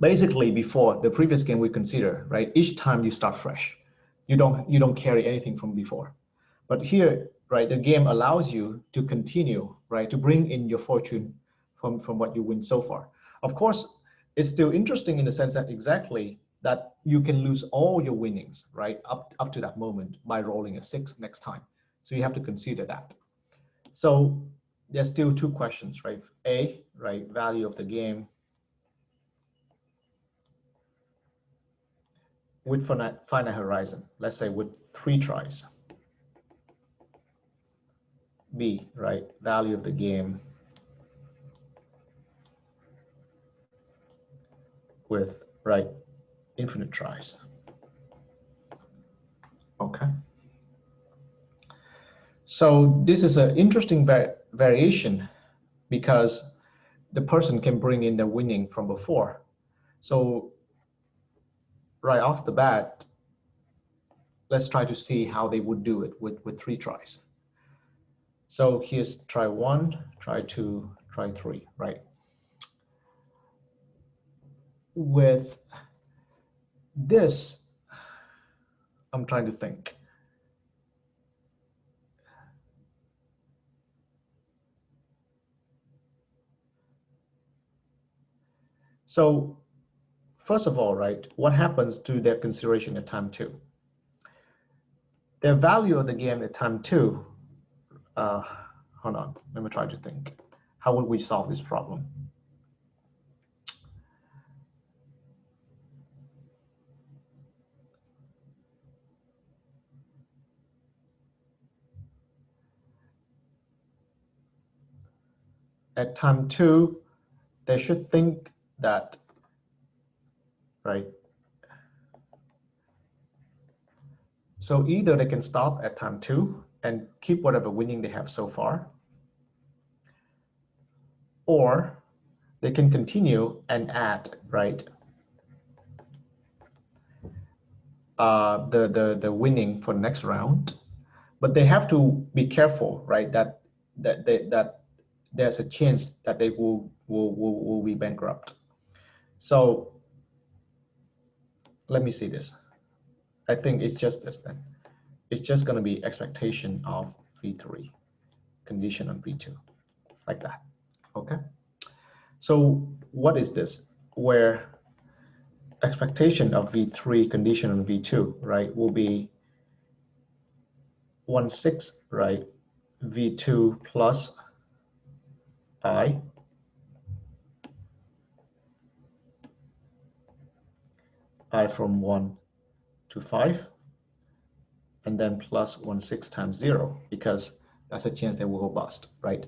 basically before the previous game we consider, right, each time you start fresh, you don't carry anything from before. But here, right, the game allows you to continue, right, to bring in your fortune from what you win so far. Of course, it's still interesting in the sense that exactly that you can lose all your winnings, right, up to that moment by rolling a 6 next time. So you have to consider that. So there's still two questions, right? A, right, value of the game with finite horizon, let's say with 3 tries. B, right, value of the game with, right, infinite tries. Okay. So this is an interesting variation because the person can bring in the winning from before. So right off the bat, let's try to see how they would do it with 3 tries. So here's try 1, try 2, try 3, right? With this, I'm trying to think. So first of all, right, what happens to their consideration at time 2? Their value of the game at time 2, hold on, let me try to think. How would we solve this problem? At time 2, they should think that, right? So either they can stop at time 2 and keep whatever winning they have so far, or they can continue and add, right, the winning for the next round, but they have to be careful, right, that there's a chance that they will be bankrupt. So let me see this. I think it's just this then. It's just going to be expectation of V3, condition on V2, like that. Okay. So what is this? Where expectation of V3, condition on V2, right, will be 1/6, right, V2 plus I from 1 to 5, and then plus 1/6 times 0, because that's a chance they will go bust, right?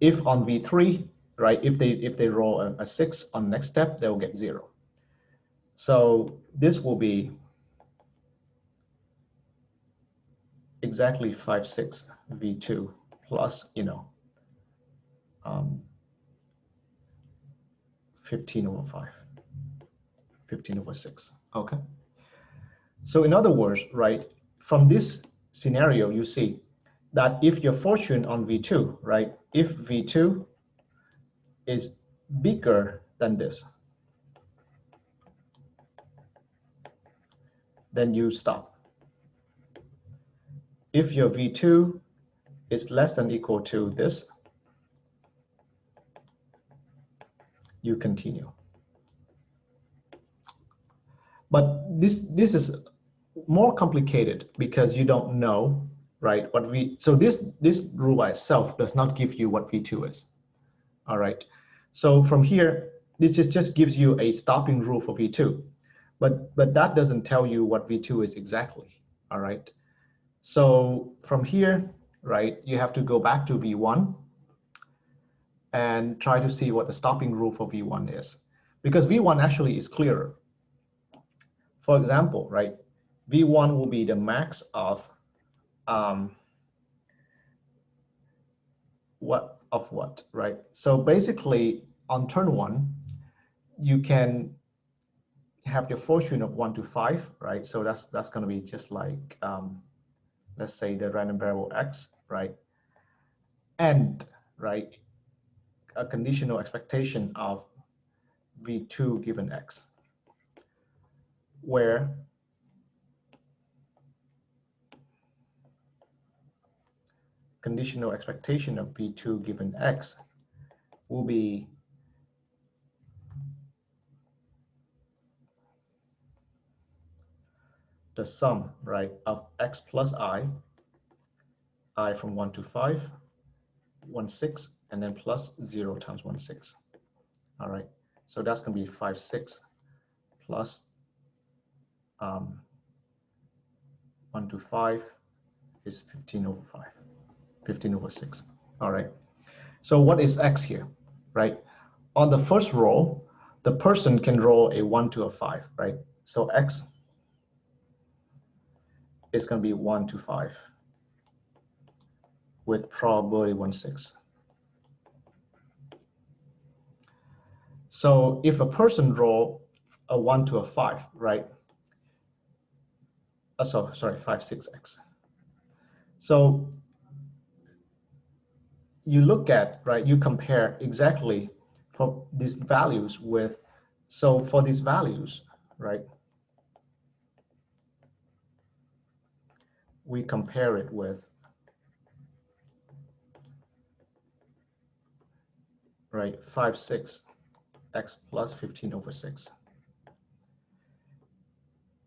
If on V3, right, if they roll a 6 on next step, they'll get 0. So this will be exactly 5/6 V2 plus, 15 over 5, 15 over 6, okay? So in other words, right, from this scenario, you see that if your fortune on V2, right, if V2 is bigger than this, then you stop. If your V2 is less than or equal to this, you continue. But this is more complicated because you don't know, right, what so this rule by itself does not give you what V2 is. All right. So from here, this just gives you a stopping rule for V2, but that doesn't tell you what V2 is exactly. All right. So from here, right, you have to go back to V1 and try to see what the stopping rule for V1 is, because V1 actually is clearer. For example, right, V1 will be the max of what, right? So basically on turn 1, you can have your fortune of 1 to 5, right? So that's going to be just like, let's say the random variable x, right? And, right, a conditional expectation of V2 given x, where conditional expectation of V2 given x will be the sum, right, of x plus I from 1 to 5, 1/6, and then plus 0 times 1/6. All right, so that's going to be 5/6 plus 1 to 5 is 15 over 5, 15 over 6. All right, so what is x here, right? On the first roll, the person can roll a 1 to a 5, right? So x is going to be 1 to 5 with probability 1/6. So if a person roll a 1 to a 5, right? Sorry, 5/6x. So you look at, right, you compare exactly for these values with, so for these values, right, we compare it with, right, 5/6 x plus 15 over 6.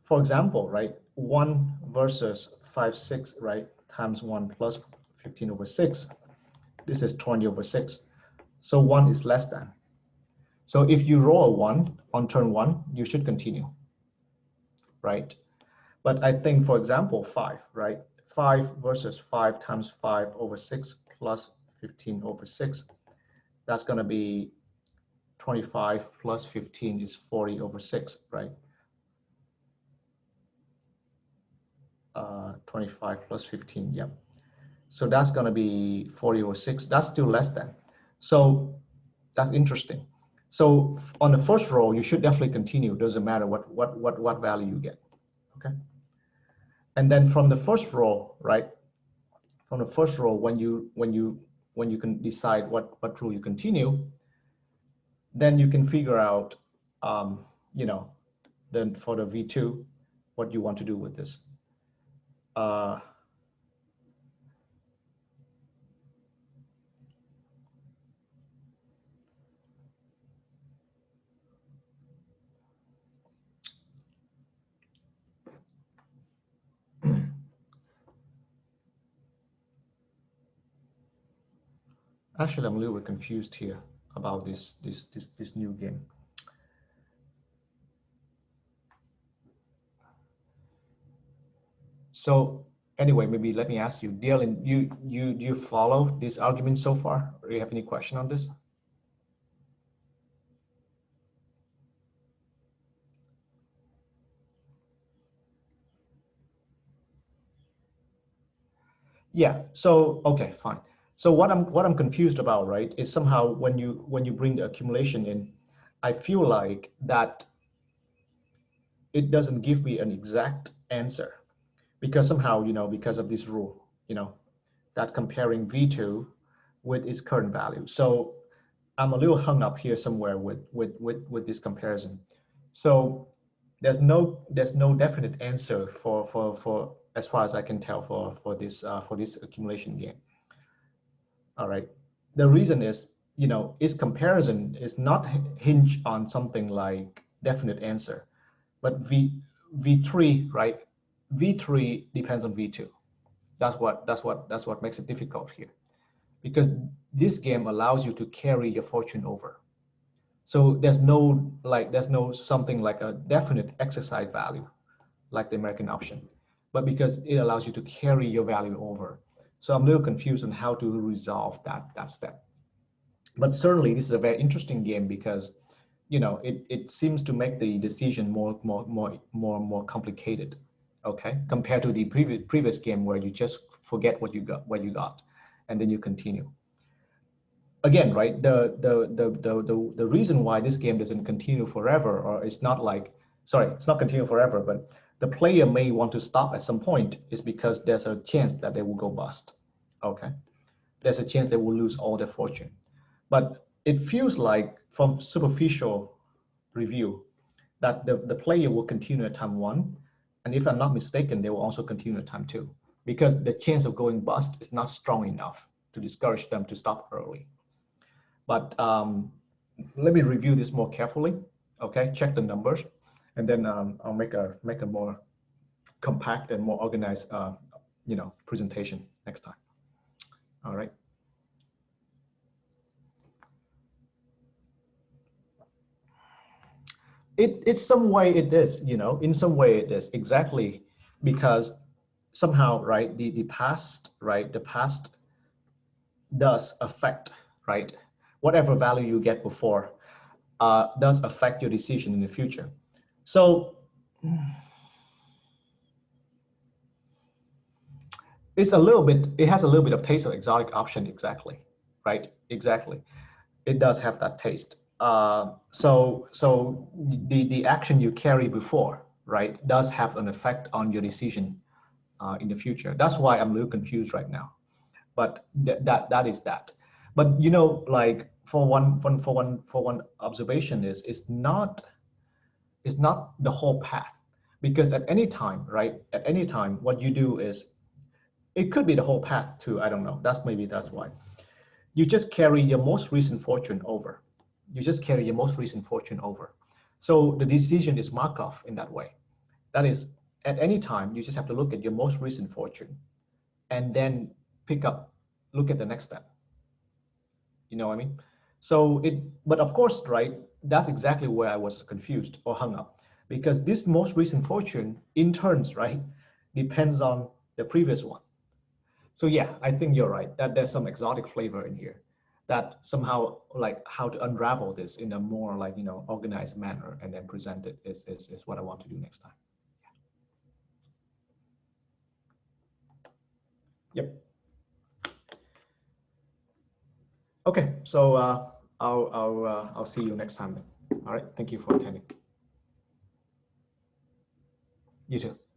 For example, right, 1 versus 5/6, right, times 1 plus 15 over 6, this is 20 over 6. So 1 is less than. So if you roll a 1 on turn 1, you should continue, right? But I think, for example, 5, right? 5 versus 5 times 5 over 6 plus 15 over 6, that's going to be 25 plus 15 is 40 over 6, right? 25 plus 15, yep. So that's going to be 40 over 6. That's still less than. So that's interesting. So on the first row, you should definitely continue. Doesn't matter what value you get. Okay. And then from the first row, right? From the first row, when you can decide what row you continue, then you can figure out, um, you know, then for the V2, what you want to do with this. Uh, Actually, I'm a little bit confused here about this new game. So anyway, maybe let me ask you, Dylan, do you follow this argument so far? Or do you have any question on this? Yeah. So okay, fine. So what I'm confused about, right, is somehow when you bring the accumulation in, I feel like that it doesn't give me an exact answer because somehow, because of this rule, that comparing V2 with its current value. So I'm a little hung up here somewhere with this comparison. So there's no definite answer for as far as I can tell for this accumulation game. All right. The reason is, its comparison is not hinged on something like definite answer, but V3, right? V3 depends on V2. That's what makes it difficult here, because this game allows you to carry your fortune over. So there's no something like a definite exercise value like the American option, but because it allows you to carry your value over. So I'm a little confused on how to resolve that step. But certainly this is a very interesting game because it seems to make the decision more complicated. Okay, compared to the previous game where you just forget what you got, and then you continue. Again, right? The reason why this game doesn't continue forever, or it's not like, sorry, it's not continue forever, but the player may want to stop at some point, is because there's a chance that they will go bust. Okay, there's a chance they will lose all their fortune. But it feels like from superficial review that the player will continue at time one. And if I'm not mistaken, they will also continue at time two, because the chance of going bust is not strong enough to discourage them to stop early. But let me review this more carefully. Okay, check the numbers, and then I'll make a more compact and more organized presentation next time. All right. It's some way it is, in some way it is exactly, because somehow, right, the past, right, the past does affect, right, whatever value you get before does affect your decision in the future. So it has a little bit of taste of exotic option, exactly, right, exactly. It does have that taste. So the action you carry before, right, does have an effect on your decision in the future. That's why I'm a little confused right now. But that is that. But like for one observation is it's not the whole path, because at any time, right, at any time, what you do is, it could be the whole path too. I don't know. That's why you just carry your most recent fortune over. You just carry your most recent fortune over. So the decision is Markov in that way. That is, at any time, you just have to look at your most recent fortune and then look at the next step. You know what I mean? But of course, right, that's exactly where I was confused or hung up, because this most recent fortune in turns, right, depends on the previous one. So yeah, I think you're right that there's some exotic flavor in here, that somehow, like, how to unravel this in a more, like, organized manner and then present it is what I want to do next time. Yep. Okay. So I'll see you next time then. All right. Thank you for attending. You too.